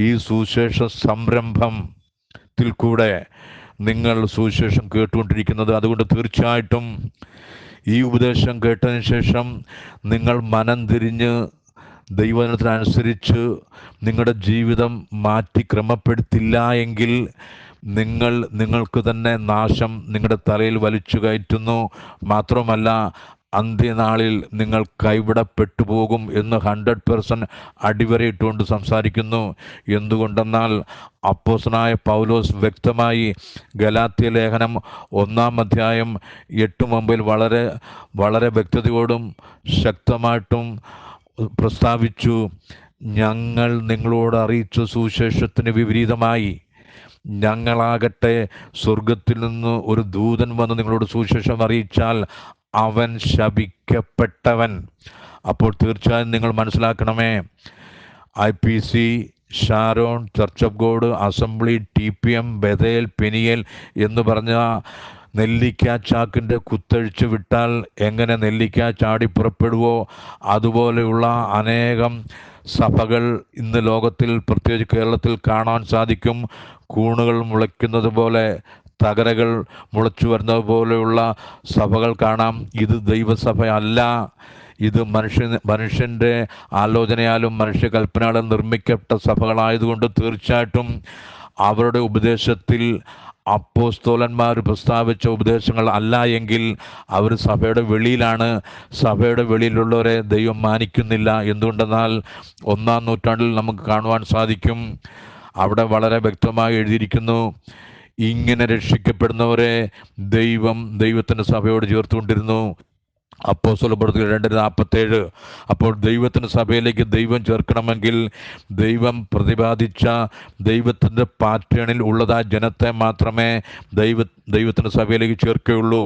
ഈ സുവിശേഷ സംരംഭത്തിൽ കൂടെ നിങ്ങൾ സുവിശേഷം കേട്ടുകൊണ്ടിരിക്കുന്നത്. അതുകൊണ്ട് തീർച്ചയായിട്ടും ഈ ഉപദേശം കേട്ടതിന് ശേഷം നിങ്ങൾ മനം തിരിഞ്ഞ് ദൈവവചനത്തിനനുസരിച്ച് നിങ്ങളുടെ ജീവിതം മാറ്റി ക്രമപ്പെടുത്തില്ല എങ്കിൽ നിങ്ങൾക്ക് തന്നെ നാശം നിങ്ങളുടെ തലയിൽ വലിച്ചു കയറ്റുന്നു. മാത്രമല്ല അന്ത്യനാളിൽ നിങ്ങൾ കൈവിടപ്പെട്ടു പോകും എന്ന് 100% അടിവരയിട്ടുകൊണ്ട് സംസാരിക്കുന്നു. എന്തുകൊണ്ടെന്നാൽ അപ്പോസ്തലനായ പൗലോസ് വ്യക്തമായി ഗലാത്യ ലേഖനം 1-ാം അധ്യായം 8-9 വളരെ വളരെ വ്യക്തതയോടും ശക്തമായിട്ടും പ്രസ്താവിച്ചു. ഞങ്ങൾ നിങ്ങളോട് അറിയിച്ച സുവിശേഷത്തിന് വിപരീതമായി ഞങ്ങളാകട്ടെ സ്വർഗത്തിൽ നിന്ന് ഒരു ദൂതൻ വന്ന് നിങ്ങളോട് സുവിശേഷം അറിയിച്ചാൽ അവൻ ശപിക്കപ്പെട്ടവൻ. അപ്പോൾ തീർച്ചയായും നിങ്ങൾ മനസ്സിലാക്കണമേ, IPC, Sharon, church of God, assembly, TPM, Bethel, Peniel എന്ന് പറഞ്ഞ നെല്ലിക്ക ചാക്കിൻ്റെ കുത്തഴിച്ച് വിട്ടാൽ എങ്ങനെ നെല്ലിക്ക ചാടി പുറപ്പെടുവോ അതുപോലെയുള്ള അനേകം സഭകൾ ഇന്ന് ലോകത്തിൽ, പ്രത്യേകിച്ച് കേരളത്തിൽ കാണാൻ സാധിക്കും. കൂണുകൾ മുളയ്ക്കുന്നത് പോലെ, തകരകൾ മുളച്ചു വരുന്നത് പോലെയുള്ള സഭകൾ കാണാം. ഇത് ദൈവസഭ അല്ല. ഇത് മനുഷ്യൻ്റെ ആലോചനയാലും മനുഷ്യകൽപ്പനയാലും നിർമ്മിക്കപ്പെട്ട സഭകളായതുകൊണ്ട് തീർച്ചയായിട്ടും അവരുടെ ഉപദേശത്തിൽ അപ്പോസ്തലന്മാർ പ്രസ്താവിച്ച ഉപദേശങ്ങൾ അല്ല എങ്കിൽ അവർ സഭയുടെ വെളിയിലാണ്. സഭയുടെ വെളിയിലുള്ളവരെ ദൈവം മാനിക്കുന്നില്ല. എന്തുകൊണ്ടെന്നാൽ 1-ാം നൂറ്റാണ്ടിൽ നമുക്ക് കാണുവാൻ സാധിക്കും, അവിടെ വളരെ വ്യക്തമായി എഴുതിയിരിക്കുന്നു, ഇങ്ങനെ രക്ഷിക്കപ്പെടുന്നവരെ ദൈവത്തിൻ്റെ സഭയോട് ചേർത്തുകൊണ്ടിരുന്നു. അപ്പോസ്തലപ്രവൃത്തികൾ 2:47. അപ്പോൾ ദൈവത്തിൻ്റെ സഭയിലേക്ക് ദൈവം ചേർക്കണമെങ്കിൽ ദൈവം പ്രതിപാദിച്ച ദൈവത്തിൻ്റെ പാറ്റേണിൽ ഉള്ളതായ ജനത്തെ മാത്രമേ ദൈവത്തിൻ്റെ സഭയിലേക്ക് ചേർക്കുകയുള്ളൂ.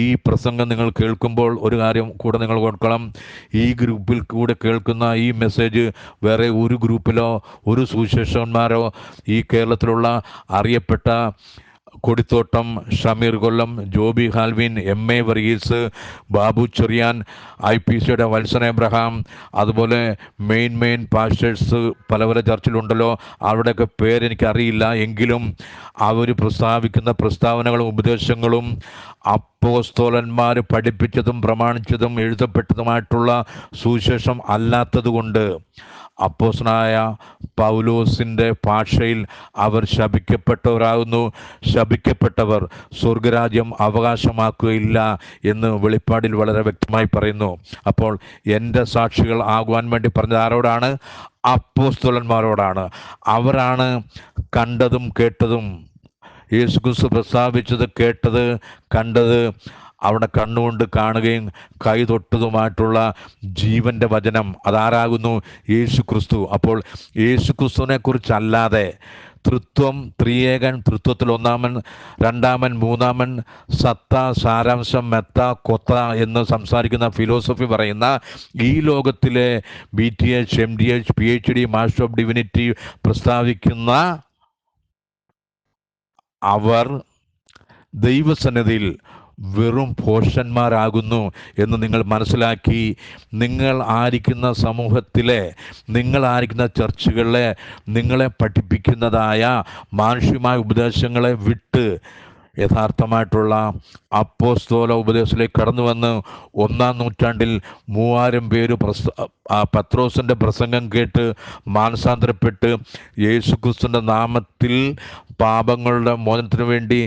ഈ പ്രസംഗം നിങ്ങൾ കേൾക്കുമ്പോൾ ഒരു കാര്യം കൂടെ നിങ്ങൾ ഓർക്കണം. ഈ ഗ്രൂപ്പിൽ കൂടെ കേൾക്കുന്ന ഈ മെസ്സേജ് വേറെ ഒരു ഗ്രൂപ്പിലോ ഒരു സുവിശേഷകന്മാരോ ഈ കേരളത്തിലുള്ള അറിയപ്പെട്ട കൊടിത്തോട്ടം, ഷമീർ കൊല്ലം, ജോബി ഹാൽവിൻ, MA വർഗീസ്, ബാബു ചെറിയാൻ, IPCയുടെ വത്സൻ എബ്രഹാം, അതുപോലെ മെയിൻ പാസ്റ്റേഴ്സ് പല ചർച്ചിലുണ്ടല്ലോ, അവരുടെയൊക്കെ പേരെനിക്കറിയില്ല. എങ്കിലും അവർ പ്രസ്താവിക്കുന്ന പ്രസ്താവനകളും ഉപദേശങ്ങളും അപ്പോസ്തലന്മാർ പഠിപ്പിച്ചതും പ്രമാണിച്ചതും എഴുതപ്പെട്ടതുമായിട്ടുള്ള സുവിശേഷം അല്ലാത്തതുകൊണ്ട് അപ്പോസ്തലനായ പൗലോസിൻ്റെ ഭാഷയിൽ അവർ ശപിക്കപ്പെട്ടവരാകുന്നു. ശപിക്കപ്പെട്ടവർ സ്വർഗരാജ്യം അവകാശമാക്കുകയില്ല എന്ന് വെളിപ്പാടിൽ വളരെ വ്യക്തമായി പറയുന്നു. അപ്പോൾ എൻ്റെ സാക്ഷികൾ ആകുവാൻ വേണ്ടി പറഞ്ഞത് ആരോടാണ്? അപ്പോസ്തലന്മാരോടാണ്. അവരാണ് കണ്ടതും കേട്ടതും, യേശുക്രിസ്തു പ്രസ്താവിച്ചത്, കേട്ടത്, കണ്ടത്, അവിടെ കണ്ണുകൊണ്ട് കാണുകയും കൈ തൊട്ടതുമായിട്ടുള്ള ജീവൻ്റെ വചനം അതാരാകുന്നു? യേശുക്രിസ്തു. അപ്പോൾ യേശുക്രിസ്തുവിനെ കുറിച്ചല്ലാതെ തൃത്വം, ത്രിയേകൻ, തൃത്വത്തിൽ ഒന്നാമൻ, രണ്ടാമൻ, മൂന്നാമൻ, സത്ത, സാരാംശം, മെത്ത, കൊത്ത എന്ന് സംസാരിക്കുന്ന ഫിലോസഫി പറയുന്ന ഈ ലോകത്തിലെ BTH, MDH, PhD, master of divinity പ്രസ്താവിക്കുന്ന അവർ ദൈവസന്നിധിയിൽ വെറും ഭോഷന്മാരാകുന്നു എന്ന് നിങ്ങൾ മനസ്സിലാക്കി, നിങ്ങൾ ആയിരിക്കുന്ന സമൂഹത്തിലെ, നിങ്ങൾ ആയിരിക്കുന്ന ചർച്ചുകളിലെ നിങ്ങളെ പഠിപ്പിക്കുന്നതായ മാനുഷികമായ ഉപദേശങ്ങളെ വിട്ട് യഥാർത്ഥമായിട്ടുള്ള അപ്പോസ്തല ഉപദേശത്തിലേക്ക് കടന്നു വന്ന് 1-ാം നൂറ്റാണ്ടിൽ 3000 പേര് പത്രോസിൻ്റെ പ്രസംഗം കേട്ട് മാനസാന്തരപ്പെട്ട് യേശുക്രിസ്തുവിൻ്റെ നാമത്തിൽ പാപങ്ങളുടെ മോചനത്തിന് വേണ്ടി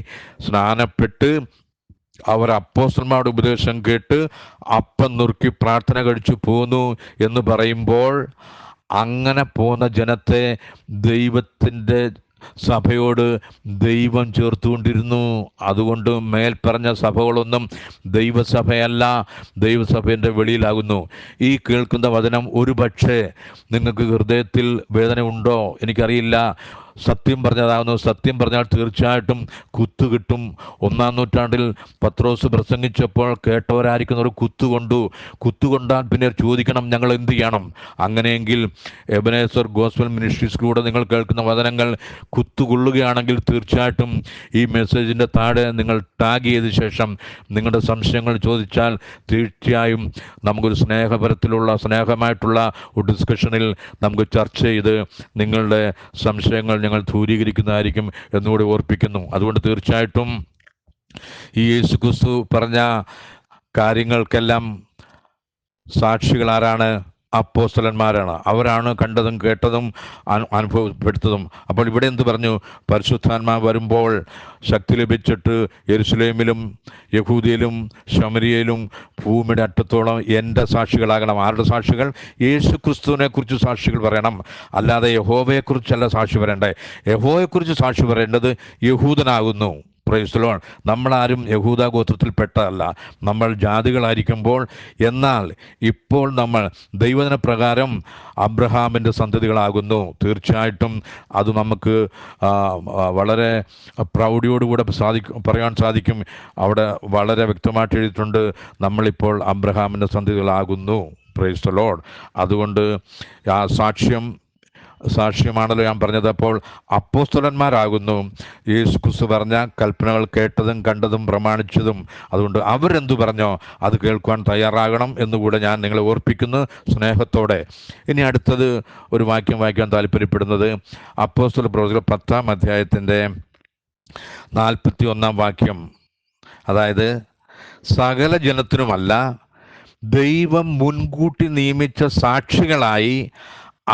സ്നാനപ്പെട്ട് അവർ അപ്പോസ്തലന്മാരുടെ ഉപദേശം കേട്ട് അപ്പം നുറുക്കി പ്രാർത്ഥന കഴിച്ചു പോന്നു എന്ന് പറയുമ്പോൾ, അങ്ങനെ പോന്ന ജനത്തെ ദൈവത്തിൻ്റെ സഭയോട് ദൈവം ചേർത്തുകൊണ്ടിരുന്നു. അതുകൊണ്ട് മേൽപ്പറഞ്ഞ സഭകളൊന്നും ദൈവസഭയല്ല, ദൈവസഭയുടെ വെളിയിലാകുന്നു. ഈ കേൾക്കുന്ന വചനം ഒരു പക്ഷേ നിങ്ങൾക്ക് ഹൃദയത്തിൽ വേദന ഉണ്ടോ എനിക്കറിയില്ല. സത്യം പറഞ്ഞതാകുന്നു. സത്യം പറഞ്ഞാൽ തീർച്ചയായിട്ടും കുത്തുകിട്ടും. 1-ാം നൂറ്റാണ്ടിൽ പത്രോസ് പ്രസംഗിച്ചപ്പോൾ കേട്ടവരായിരിക്കുന്നവർ കുത്തുകൊണ്ടാൽ പിന്നെ ചോദിക്കണം, ഞങ്ങൾ എന്ത് ചെയ്യണം? അങ്ങനെയെങ്കിൽ എബനേസർ ഗോസ്പൽ മിനിസ്ട്രീസിലൂടെ നിങ്ങൾ കേൾക്കുന്ന വചനങ്ങൾ കുത്തുകൊള്ളുകയാണെങ്കിൽ തീർച്ചയായിട്ടും ഈ മെസ്സേജിൻ്റെ താഴെ നിങ്ങൾ ടാഗ് ചെയ്ത ശേഷം നിങ്ങളുടെ സംശയങ്ങൾ ചോദിച്ചാൽ തീർച്ചയായും നമുക്കൊരു സ്നേഹമായിട്ടുള്ള ഒരു ഡിസ്കഷനിൽ നമുക്ക് ചർച്ച ചെയ്ത് നിങ്ങളുടെ സംശയങ്ങൾ ഞങ്ങൾ ദൂരീകരിക്കുന്നതായിരിക്കും എന്നുകൂടി ഓർപ്പിക്കുന്നു. അതുകൊണ്ട് തീർച്ചയായിട്ടും ഈ യേശുക്രിസ്തു പറഞ്ഞ കാര്യങ്ങൾക്കെല്ലാം സാക്ഷികൾ ആരാണ്? അപ്പോസ്തലന്മാരാണ്. അവരാണ് കണ്ടതും കേട്ടതും അനുഭവപ്പെടുത്തതും. അപ്പോൾ ഇവിടെ എന്ത് പറഞ്ഞു? പരിശുദ്ധാത്മാവ് വരുമ്പോൾ ശക്തി ലഭിച്ചിട്ട് യെരുശലേമിലും യഹൂദിയയിലും ശമരിയയിലും ഭൂമിയുടെ അറ്റത്തോളം എൻ്റെ സാക്ഷികളാകണം. ആരുടെ സാക്ഷികൾ? യേശുക്രിസ്തുവിനെ കുറിച്ച് സാക്ഷികൾ പറയണം. അല്ലാതെ യഹോവയെക്കുറിച്ചല്ല സാക്ഷി പറയണ്ടേ. യഹോവയെക്കുറിച്ച് സാക്ഷി പറയേണ്ടത് യഹൂദനാകുന്നു. Price the Lord. നമ്മളാരും യഹൂദ ഗോത്രത്തിൽപ്പെട്ടതല്ല, നമ്മൾ ജാതികളായിരിക്കുമ്പോൾ, എന്നാൽ ഇപ്പോൾ നമ്മൾ ദൈവവചന പ്രകാരം അബ്രഹാമിൻ്റെ സന്തതികളാകുന്നു. തീർച്ചയായിട്ടും അത് നമുക്ക് വളരെ പ്രൗഢിയോടുകൂടെ പറയാൻ സാധിക്കും. അവിടെ വളരെ വ്യക്തമായിട്ട് എഴുതിയിട്ടുണ്ട്, നമ്മളിപ്പോൾ അബ്രഹാമിൻ്റെ സന്തതികളാകുന്നു. Price the Lord. അതുകൊണ്ട് ആ സാക്ഷ്യമാണല്ലോ ഞാൻ പറഞ്ഞത്. അപ്പോൾ അപ്പോസ്തലന്മാരാകുന്നു യേശു ക്രിസ്തു പറഞ്ഞ കൽപ്പനകൾ കേട്ടതും കണ്ടതും പ്രമാണിച്ചതും. അതുകൊണ്ട് അവരെന്തു പറഞ്ഞോ അത് കേൾക്കുവാൻ തയ്യാറാകണം എന്നുകൂടെ ഞാൻ നിങ്ങളെ ഓർപ്പിക്കുന്നു സ്നേഹത്തോടെ. ഇനി അടുത്തത് ഒരു വാക്യം വായിക്കാൻ താല്പര്യപ്പെടുന്നത് അപ്പോസ്തല പ്രവൃത്തികൾ 10-ാം അധ്യായത്തിൻ്റെ 41-ാം വാക്യം. അതായത്, സകല ജനത്തിനുമല്ല, ദൈവം മുൻകൂട്ടി നിയമിച്ച സാക്ഷികളായി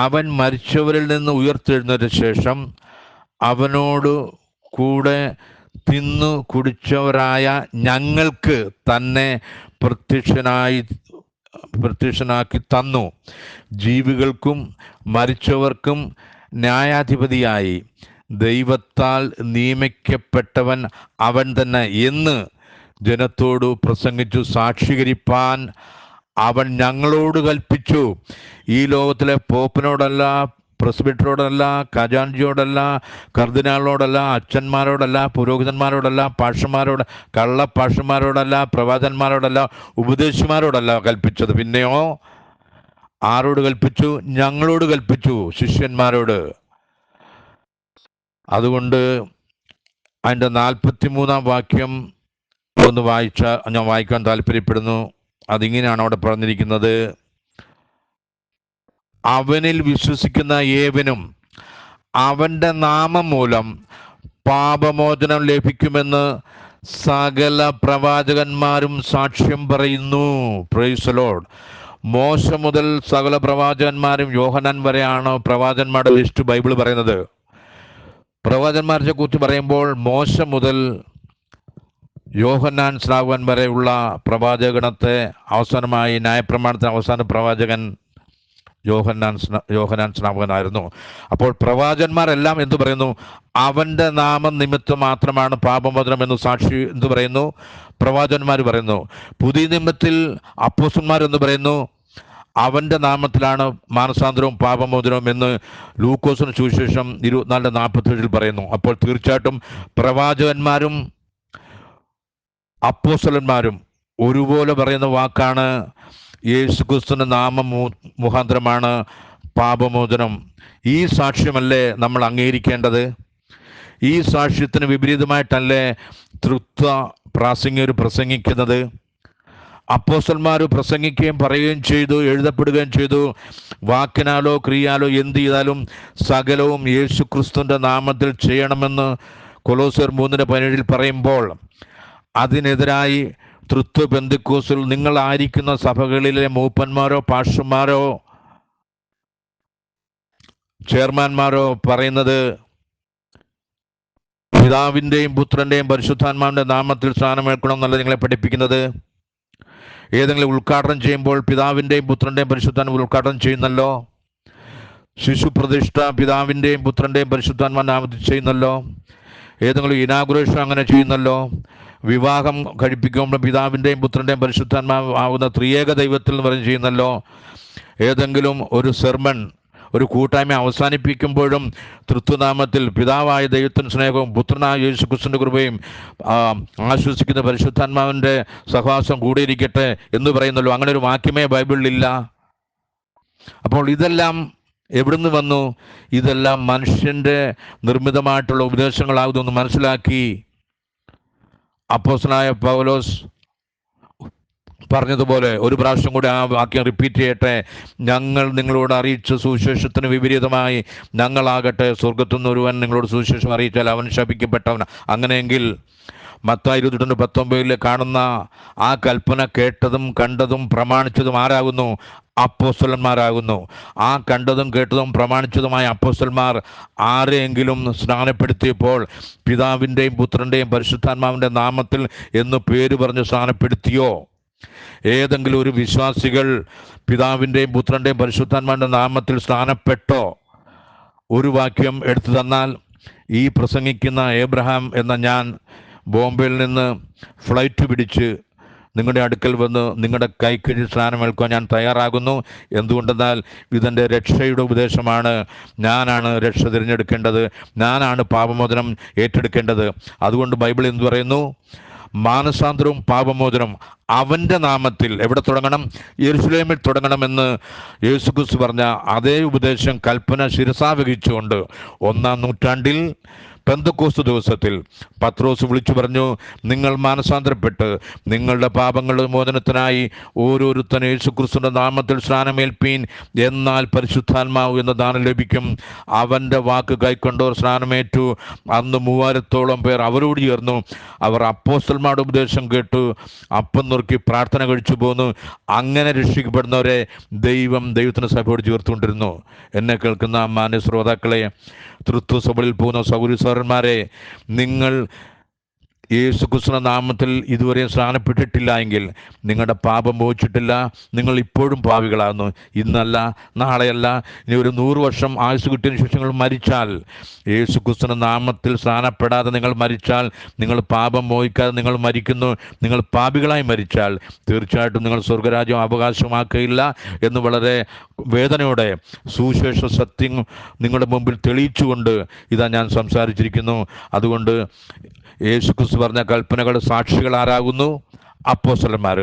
അവൻ മരിച്ചവരിൽ നിന്ന് ഉയർത്തെഴുന്നേറ്റ ശേഷം അവനോട് കൂടെ തിന്നു കുടിച്ചവരായ ഞങ്ങൾക്ക് തന്നെ പ്രത്യക്ഷനാക്കി തന്നു. ജീവികൾക്കും മരിച്ചവർക്കും ന്യായാധിപതിയായി ദൈവത്താൽ നിയമിക്കപ്പെട്ടവൻ അവൻ തന്നെ എന്ന് ജനത്തോട് പ്രസംഗിച്ചു സാക്ഷീകരിപ്പാൻ അവൻ ഞങ്ങളോട് കൽപ്പിച്ചു. ഈ ലോകത്തിലെ പോപ്പിനോടല്ല, പ്രസിഡന്റിനോടല്ല, ഖജാൻജിയോടല്ല, കർദിനാളിനോടല്ല, അച്ഛന്മാരോടല്ല, പുരോഹിതന്മാരോടല്ല, പാഷന്മാരോട്, കള്ളപ്പാഷന്മാരോടല്ല, പ്രവാചകന്മാരോടല്ല, ഉപദേശിമാരോടല്ല കൽപ്പിച്ചത്. പിന്നെയോ ആരോട് കൽപ്പിച്ചു? ഞങ്ങളോട് കൽപ്പിച്ചു, ശിഷ്യന്മാരോട്. അതുകൊണ്ട് അതിൻ്റെ 43-ാം വാക്യം ഒന്ന് ഞാൻ വായിക്കാൻ താല്പര്യപ്പെടുന്നു. അതിങ്ങനെയാണ് അവിടെ പറഞ്ഞിരിക്കുന്നത്: അവനിൽ വിശ്വസിക്കുന്ന ഏവനും അവൻ്റെ നാമം മൂലം പാപമോചനം ലഭിക്കുമെന്ന് സകല പ്രവാചകന്മാരും സാക്ഷ്യം പറയുന്നു. Price the Lord. മോശ മുതൽ സകല പ്രവാചകന്മാരും യോഹന്നാൻ വരെയാണ് പ്രവാചകന്മാരുടെ ലിസ്റ്റ് ബൈബിൾ പറയുന്നത്. പ്രവാചകന്മാരെ കുറിച്ച് പറയുമ്പോൾ മോശ മുതൽ യോഹന്നാൻ സ്നാപകൻ വരെയുള്ള പ്രവാചകഗണത്തെ, അവസാനമായി ന്യായപ്രമാണത്തിന് അവസാന പ്രവാചകൻ യോഹന്നാൻ സ്നാപകനായിരുന്നു. അപ്പോൾ പ്രവാചകന്മാരെല്ലാം എന്തു പറയുന്നു? അവൻ്റെ നാമം നിമിത്തം മാത്രമാണ് പാപമോചനം എന്ന് സാക്ഷി എന്തു പറയുന്നു? പ്രവാചകന്മാർ പറയുന്നു. പുതിയ നിയമത്തിൽ അപ്പോസ്തലന്മാരെന്ന് പറയുന്നു അവൻ്റെ നാമത്തിലാണ് മാനസാന്തരവും പാപമോചനവും എന്ന് ലൂക്കോസിന് സുവിശേഷം 24:47 പറയുന്നു. അപ്പോൾ തീർച്ചയായിട്ടും പ്രവാചകന്മാരും അപ്പോസ്തലന്മാരും ഒരുപോലെ പറയുന്ന വാക്കാണ് യേശുക്രിസ്തുവിന്റെ നാമം മുഖാന്തരമാണ് പാപമോചനം. ഈ സാക്ഷ്യമല്ലേ നമ്മൾ അംഗീകരിക്കേണ്ടത്? ഈ സാക്ഷ്യത്തിന് വിപരീതമായിട്ടല്ലേ തൃത്വ പ്രാസംഗികർ പ്രസംഗിക്കുന്നത്? അപ്പോസ്തലന്മാർ പ്രസംഗിക്കുകയും പറയുകയും ചെയ്തു, എഴുതപ്പെടുകയും ചെയ്തു. വാക്കിനാലോ ക്രിയാലോ എന്ത് ചെയ്താലും സകലവും യേശുക്രിസ്തുവിന്റെ നാമത്തിൽ ചെയ്യണമെന്ന് കൊലോസ്യർ 3:17 പറയുമ്പോൾ, അതിനെതിരായി തൃത്വ പെന്തക്കോസ്തിൽ നിങ്ങളായിരിക്കുന്ന സഭകളിലെ മൂപ്പന്മാരോ പാസ്റ്റർമാരോ ചെയർമാൻമാരോ പറയുന്നത് പിതാവിൻ്റെയും പുത്രൻ്റെയും പരിശുദ്ധാത്മാവിൻ്റെ നാമത്തിൽ സ്നാനമേൽക്കണം എന്നല്ല നിങ്ങളെ പഠിപ്പിക്കുന്നത്. ഏതെങ്കിലും ഉദ്ഘാടനം ചെയ്യുമ്പോൾ പിതാവിൻ്റെയും പുത്രൻ്റെയും പരിശുദ്ധാത്മാവ് ഉദ്ഘാടനം ചെയ്യുന്നല്ലോ. ശിശുപ്രതിഷ്ഠ പിതാവിൻ്റെയും പുത്രൻ്റെയും പരിശുദ്ധാത്മാവിൻ്റെ നാമത്തിൽ ചെയ്യുന്നല്ലോ. ഏതെങ്കിലും ഇനാഗുറേഷൻ അങ്ങനെ ചെയ്യുന്നല്ലോ. വിവാഹം കഴിപ്പിക്കുമ്പോൾ പിതാവിൻ്റെയും പുത്രൻ്റെയും പരിശുദ്ധാത്മാവ് ആകുന്ന ത്രിയേക ദൈവത്തിൽ നിന്ന് പറഞ്ഞ് ചെയ്യുന്നല്ലോ. ഏതെങ്കിലും ഒരു സെർമൺ, ഒരു കൂട്ടായ്മ അവസാനിപ്പിക്കുമ്പോഴും തൃത്വനാമത്തിൽ പിതാവായ ദൈവത്തിൻ്റെ സ്നേഹവും പുത്രനായ യേശുക്രിസ്തുവിൻ്റെ കൃപയും ആശ്വസിക്കുന്ന പരിശുദ്ധാത്മാവിൻ്റെ സഹവാസം കൂടിയിരിക്കട്ടെ എന്ന് പറയുന്നല്ലോ. അങ്ങനെ ഒരു വാക്യമേ ബൈബിളിലില്ല. അപ്പോൾ ഇതെല്ലാം എവിടുന്ന് വന്നു? ഇതെല്ലാം മനുഷ്യൻ്റെ നിർമ്മിതമായിട്ടുള്ള ഉപദേശങ്ങളാകുന്നു മനസ്സിലാക്കി അപ്പോസ്തലനായ പൗലോസ് പറഞ്ഞതുപോലെ ഒരു പ്രാവശ്യം കൂടി ആ വാക്യം റിപ്പീറ്റ് ചെയ്യട്ടെ: ഞങ്ങൾ നിങ്ങളോട് അറിയിച്ച സുവിശേഷത്തിന് വിപരീതമായി ഞങ്ങളാകട്ടെ സ്വർഗത്തു നിന്ന് ഒരുവൻ നിങ്ങളോട് സുവിശേഷം അറിയിച്ചാൽ അവൻ ശപിക്കപ്പെട്ടവൻ. അങ്ങനെയെങ്കിൽ മത്തായി 22:19 കാണുന്ന ആ കൽപ്പന കേട്ടതും കണ്ടതും പ്രമാണിച്ചതും ആരാകുന്നു? അപ്പോസ്തലന്മാരാകുന്നു. ആ കണ്ടതും കേട്ടതും പ്രമാണിച്ചതുമായ അപ്പോസ്തലന്മാർ ആരെയെങ്കിലും സ്നാനപ്പെടുത്തിയപ്പോൾ പിതാവിൻ്റെയും പുത്രൻ്റെയും പരിശുദ്ധാത്മാവിൻ്റെ നാമത്തിൽ എന്ന് പേര് പറഞ്ഞ് സ്നാനപ്പെടുത്തിയോ? ഏതെങ്കിലും ഒരു വിശ്വാസികൾ പിതാവിൻ്റെയും പുത്രൻ്റെയും പരിശുദ്ധാത്മാവിൻ്റെ നാമത്തിൽ സ്നാനപ്പെട്ടോ? ഒരു വാക്യം എടുത്തു തന്നാൽ ഈ പ്രസംഗിക്കുന്ന ഏബ്രഹാം എന്ന ഞാൻ ബോംബെയിൽ നിന്ന് ഫ്ലൈറ്റ് പിടിച്ച് നിങ്ങളുടെ അടുക്കൽ വന്ന് നിങ്ങളുടെ കൈക്കഴിഞ്ഞ് സ്നാനമേൽക്കാൻ ഞാൻ തയ്യാറാകുന്നു. എന്തുകൊണ്ടെന്നാൽ ഇതെൻ്റെ രക്ഷയുടെ ഉപദേശമാണ്. ഞാനാണ് രക്ഷ തിരഞ്ഞെടുക്കേണ്ടത്, ഞാനാണ് പാപമോചനം ഏറ്റെടുക്കേണ്ടത്. അതുകൊണ്ട് ബൈബിൾ എന്തു പറയുന്നു? മാനസാന്തരവും പാപമോചനം അവൻ്റെ നാമത്തിൽ എവിടെ തുടങ്ങണം? യെരുശലേമിൽ തുടങ്ങണമെന്ന് യേശുക്രിസ്തു പറഞ്ഞ അതേ ഉപദേശം, കൽപ്പന ശിരസാവഹിച്ചുകൊണ്ട് 1-ാം നൂറ്റാണ്ടിൽ പെന്തക്കോസ്ത് ദിവസത്തിൽ പത്രോസ് വിളിച്ചു പറഞ്ഞു, നിങ്ങൾ മാനസാന്തരപ്പെട്ട് നിങ്ങളുടെ പാപങ്ങളുടെ മോചനത്തിനായി ഓരോരുത്തരും യേശുക്രിസ്തുവിൻ്റെ നാമത്തിൽ സ്നാനമേൽപ്പീൻ, എന്നാൽ പരിശുദ്ധാത്മാവ് എന്ന ദാനം ലഭിക്കും. അവൻ്റെ വാക്ക് കൈക്കൊണ്ടവർ സ്നാനമേറ്റു. അന്ന് 3000-ഓളം പേർ അവരോട് ചേർന്നു. അവർ അപ്പോസ്തലന്മാരുടെ ഉപദേശം കേട്ടു അപ്പം നുറുക്കി പ്രാർത്ഥന കഴിച്ചു പോന്നു. അങ്ങനെ രക്ഷിക്കപ്പെടുന്നവരെ ദൈവത്തിന് സഭയോട് ചേർത്തുകൊണ്ടിരുന്നു. എന്നെ കേൾക്കുന്ന മാന്യ ശ്രോതാക്കളെ, തൃത്വസഭയിൽ പോകുന്ന സഹോദരന്മാരെ, നിങ്ങൾ യേശുക്രിസ്തുവിന്റെ നാമത്തിൽ ഇതുവരെ സ്നാനപ്പെട്ടിട്ടില്ല എങ്കിൽ നിങ്ങളുടെ പാപം മോചിച്ചിട്ടില്ല. നിങ്ങൾ ഇപ്പോഴും പാപികളാകുന്നു. ഇന്നല്ല, നാളെയല്ല, ഇനി ഒരു 100 വർഷം ആയുസ് കിട്ടിയതിന് ശേഷം നിങ്ങൾ മരിച്ചാൽ, യേശുക്രിസ്തുവിന്റെ നാമത്തിൽ സ്നാനപ്പെടാതെ നിങ്ങൾ മരിച്ചാൽ, നിങ്ങൾ പാപം മോഹിക്കാതെ നിങ്ങൾ മരിക്കുന്നു, നിങ്ങൾ പാപികളായി മരിച്ചാൽ തീർച്ചയായിട്ടും നിങ്ങൾ സ്വർഗരാജ്യം അവകാശമാക്കുകയില്ല എന്ന് വളരെ വേദനയോടെ സുവിശേഷ സത്യം നിങ്ങളുടെ മുമ്പിൽ തെളിയിച്ചുകൊണ്ട് ഇതാ ഞാൻ സംസാരിച്ചിരിക്കുന്നു. അതുകൊണ്ട് യേശുക്രിസ്തു പറഞ്ഞ കൽപ്പനകളുടെ സാക്ഷികൾ ആരാകുന്നു? അപ്പോസ്തലന്മാർ.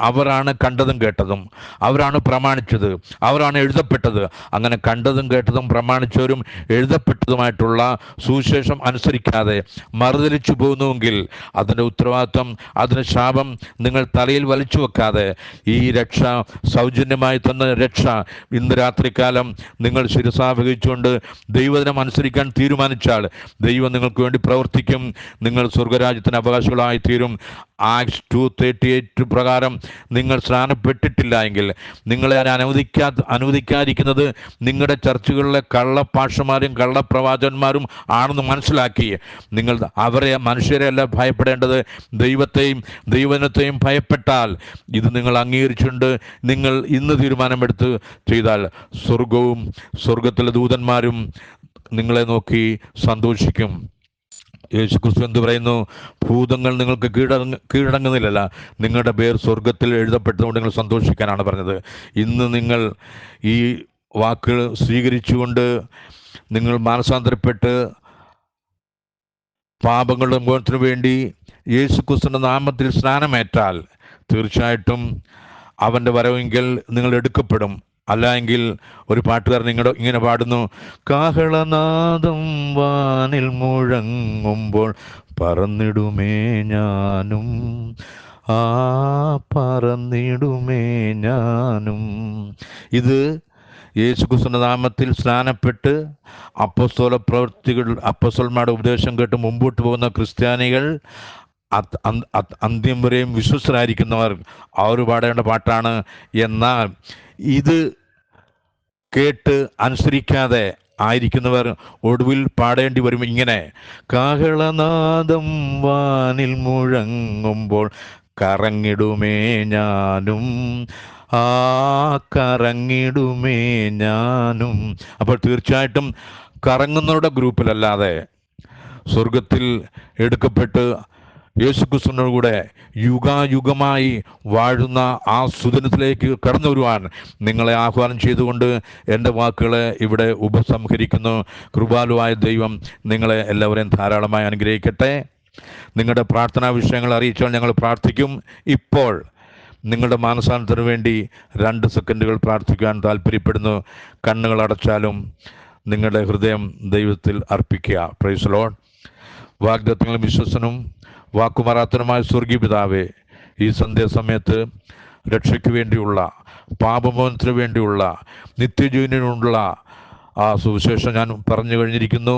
അവരാണ് കണ്ടതും കേട്ടതും, അവരാണ് പ്രമാണിച്ചത്, അവരാണ് എഴുതപ്പെട്ടത്. അങ്ങനെ കണ്ടതും കേട്ടതും പ്രമാണിച്ചവരും എഴുതപ്പെട്ടതുമായിട്ടുള്ള സുവിശേഷം അനുസരിക്കാതെ മറുതലിച്ചു പോകുന്നുവെങ്കിൽ അതിൻ്റെ ഉത്തരവാദിത്വം, അതിൻ്റെ ശാപം നിങ്ങൾ തലയിൽ വലിച്ചു വെക്കാതെ ഈ രക്ഷ, സൗജന്യമായി തന്ന രക്ഷ ഇന്ന് രാത്രികാലം നിങ്ങൾ ശിരസാവഹിച്ചുകൊണ്ട് ദൈവദിനം അനുസരിക്കാൻ തീരുമാനിച്ചാൽ ദൈവം നിങ്ങൾക്ക് വേണ്ടി പ്രവർത്തിക്കും. നിങ്ങൾ സ്വർഗരാജ്യത്തിന് അവകാശികളായി തീരും. ആക്ട്സ് 2:38 പ്രകാരം നിങ്ങൾ സ്നാനപ്പെട്ടിട്ടില്ല എങ്കിൽ നിങ്ങളെ അനുവദിക്കാതിരിക്കുന്നത് നിങ്ങളുടെ ചർച്ചുകളിലെ കള്ളപ്പാഷന്മാരും കള്ളപ്രവാചകന്മാരും ആണെന്ന് മനസ്സിലാക്കി നിങ്ങൾ മനുഷ്യരെയല്ല ഭയപ്പെടേണ്ടത്, ദൈവത്തിനെയും ഭയപ്പെട്ടാൽ ഇത് നിങ്ങൾ അംഗീകരിച്ചുകൊണ്ട് നിങ്ങൾ ഇന്ന് തീരുമാനമെടുത്ത് ചെയ്താൽ സ്വർഗത്തിലെ ദൂതന്മാരും നിങ്ങളെ നോക്കി സന്തോഷിക്കും. യേശുക്രിസ്തു എന്ത് പറയുന്നു? ഭൂതങ്ങൾ നിങ്ങൾക്ക് കീഴടങ്ങുന്നില്ലല്ല, നിങ്ങളുടെ പേർ സ്വർഗത്തിൽ എഴുതപ്പെട്ടതുകൊണ്ട് നിങ്ങൾ സന്തോഷിക്കാനാണ് പറഞ്ഞത്. ഇന്ന് നിങ്ങൾ ഈ വാക്കുകൾ സ്വീകരിച്ചുകൊണ്ട് നിങ്ങൾ മാനസാന്തരപ്പെട്ട് പാപങ്ങളുടെ മോചനത്തിനു വേണ്ടി യേശുക്രിസ്തുവിന്റെ നാമത്തിൽ സ്നാനമേറ്റാൽ തീർച്ചയായിട്ടും അവൻ്റെ വരവെങ്കിൽ നിങ്ങൾ എടുക്കപ്പെടും. അല്ല എങ്കിൽ ഒരു പാട്ടുകാരൻ ഇങ്ങനെ പാടുന്നു: കാഹളനാദം വാനിൽ മുഴങ്ങുമ്പോൾ പറന്നിടുമേ ഞാനും, പറന്നിടുമേ ഞാനും. ഇത് യേശുക്രിസ്തുവിന്റെ നാമത്തിൽ സ്നാനപ്പെട്ട് അപ്പോസ്തലന്മാരുടെ ഉപദേശം കേട്ട് മുമ്പോട്ട് പോകുന്ന ക്രിസ്ത്യാനികൾ, അന്ത്യം വരെയും വിശ്വസ്തരായിരിക്കുന്നവർ അവർ പാടേണ്ട പാട്ടാണ്. എന്നാൽ ഇത് കേട്ട് അനുസരിക്കാതെ ആയിരിക്കുന്നവർ ഒടുവിൽ പാടേണ്ടി വരും ഇങ്ങനെ: കാഹളനാദം വാനിൽ മുഴങ്ങുമ്പോൾ കറങ്ങിടുമേ ഞാനും, കറങ്ങിടുമേ ഞാനും. അപ്പോൾ തീർച്ചയായിട്ടും കറങ്ങുന്നവരുടെ ഗ്രൂപ്പിലല്ലാതെ സ്വർഗത്തിൽ എടുക്കപ്പെട്ട് യേശുക്രിസ്തുവിനോട് കൂടെ യുഗായുഗമായി വാഴുന്ന ആ സുദിനത്തിലേക്ക് കടന്നു വരുവാൻ നിങ്ങളെ ആഹ്വാനം ചെയ്തുകൊണ്ട് എൻ്റെ വാക്കുകളെ ഇവിടെ ഉപസംഹരിക്കുന്നു. കൃപാലുവായ ദൈവം നിങ്ങളെ എല്ലാവരെയും ധാരാളമായി അനുഗ്രഹിക്കട്ടെ. നിങ്ങളുടെ പ്രാർത്ഥനാ വിഷയങ്ങൾ അറിയിച്ചാൽ ഞങ്ങൾ പ്രാർത്ഥിക്കും. ഇപ്പോൾ നിങ്ങളുടെ മാനസാന്തരത്തിന് വേണ്ടി 2 സെക്കൻഡുകൾ പ്രാർത്ഥിക്കാൻ താല്പര്യപ്പെടുന്നു. കണ്ണുകൾ അടച്ചാലും നിങ്ങളുടെ ഹൃദയം ദൈവത്തിൽ അർപ്പിക്കുക. Praise the lord. വാഗ്ദത്തങ്ങളും വിശ്വസനും വാക്കുമാറാത്തനുമായ സ്വർഗീയ പിതാവേ, ഈ സന്ധ്യാസമയത്ത് രക്ഷയ്ക്ക് വേണ്ടിയുള്ള, പാപമോചനത്തിന് വേണ്ടിയുള്ള, നിത്യജീവനുള്ള ആ സുവിശേഷം ഞാൻ പറഞ്ഞു കഴിഞ്ഞിരിക്കുന്നു.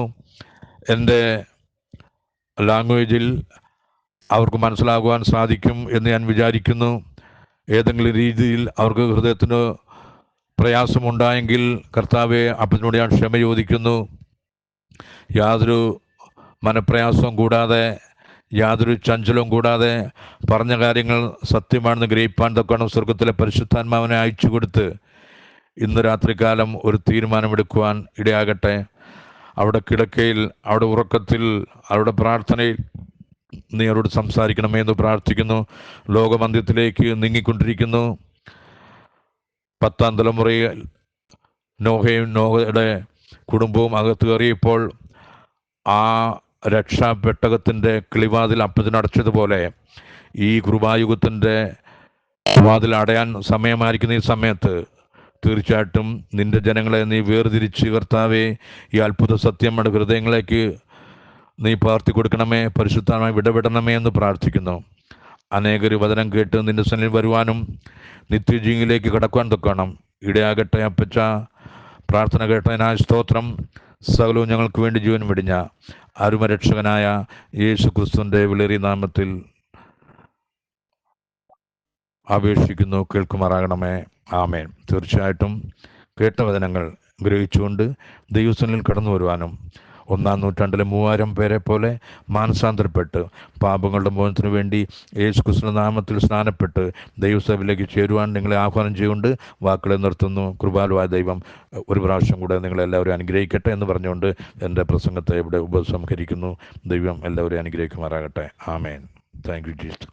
എൻ്റെ ലാംഗ്വേജിൽ അവർക്ക് മനസ്സിലാകുവാൻ സാധിക്കും എന്ന് ഞാൻ വിചാരിക്കുന്നു. ഏതെങ്കിലും രീതിയിൽ അവർക്ക് ഹൃദയത്തിന് പ്രയാസമുണ്ടായെങ്കിൽ കർത്താവെ, അപ്പത്തിനോട് ഞാൻ ക്ഷമ ചോദിക്കുന്നു. യാതൊരു മനപ്രയാസവും കൂടാതെ, യാതൊരു ചഞ്ചലവും കൂടാതെ പറഞ്ഞ കാര്യങ്ങൾ സത്യമാണെന്ന് ഗ്രഹിപ്പാൻ തക്കണം സ്വർഗത്തിലെ പരിശുദ്ധാത്മാവിനെ അയച്ചു കൊടുത്ത് ഇന്ന് രാത്രികാലം ഒരു തീരുമാനമെടുക്കുവാൻ ഇടയാകട്ടെ. അവിടെ കിടക്കയിൽ, അവിടെ ഉറക്കത്തിൽ, അവിടെ പ്രാർത്ഥനയിൽ നീ അവരോട് സംസാരിക്കണമേ എന്ന് പ്രാർത്ഥിക്കുന്നു. ലോകമന്ത്യത്തിലേക്ക് നീങ്ങിക്കൊണ്ടിരിക്കുന്നു. 10-ാം തലമുറയിൽ നോഹയും നോഹയുടെ കുടുംബവും അകത്ത് കയറിയപ്പോൾ ആ രക്ഷാപെട്ടകത്തിൻ്റെ കിളിവാതിൽ അപ്പത്തിനടച്ചതുപോലെ ഈ കൃപായുഗത്തിൻ്റെ വാതിൽ അടയാൻ സമയമായിരിക്കുന്ന ഈ സമയത്ത് തീർച്ചയായിട്ടും നിന്റെ ജനങ്ങളെ നീ വേർതിരിച്ച് കർത്താവേ ഈ അത്ഭുത സത്യം നമ്മുടെ ഹൃദയങ്ങളിലേക്ക് നീ പകർത്തി കൊടുക്കണമേ, പരിശുദ്ധമായി വിടവിടണമേ എന്ന് പ്രാർത്ഥിക്കുന്നു. അനേകർ വചനം കേട്ട് നിന്റെ സന്നിധിയിൽ വരുവാനും നിത്യജീവിയിലേക്ക് കടക്കുവാൻ തൊക്കണം ഇടയാകട്ടെ. അപ്പച്ച, പ്രാർത്ഥന കേട്ടതിനായ സ്തോത്രം. സകലവും ഞങ്ങൾക്ക് വേണ്ടി ജീവൻ വെടിഞ്ഞ അരുമരക്ഷകനായ യേശു ക്രിസ്തുവിൻ്റെ വിലയേറിയ നാമത്തിൽ അപേക്ഷിക്കുന്നു, കേൾക്കുമാറാകണമേ. ആമേൻ. തീർച്ചയായിട്ടും കേട്ട വചനങ്ങൾ ഗ്രഹിച്ചുകൊണ്ട് ദൈവസന്നിധിയിൽ കടന്നു വരുവാനും 1-ാം നൂറ്റാണ്ടിലെ 3000 പേരെ പോലെ മാനസാന്തരപ്പെട്ട് പാപങ്ങളുടെ മോചനത്തിനു വേണ്ടി യേശു ക്രിസ്തുവിന്റെ നാമത്തിൽ സ്നാനപ്പെട്ട് ദൈവസഭയിലേക്ക് ചേരുവാൻ നിങ്ങളെ ആഹ്വാനം ചെയ്തുകൊണ്ട് വാക്കുകളെ നിർത്തുന്നു. കൃപാലുവായ ദൈവം ഒരു പ്രാവശ്യം കൂടെ നിങ്ങളെല്ലാവരും അനുഗ്രഹിക്കട്ടെ എന്ന് പറഞ്ഞുകൊണ്ട് എൻ്റെ പ്രസംഗത്തെ ഇവിടെ ഉപസംഹരിക്കുന്നു. ദൈവം എല്ലാവരെയും അനുഗ്രഹിക്കുമാറാകട്ടെ. ആമേൻ. Thank you Jesus.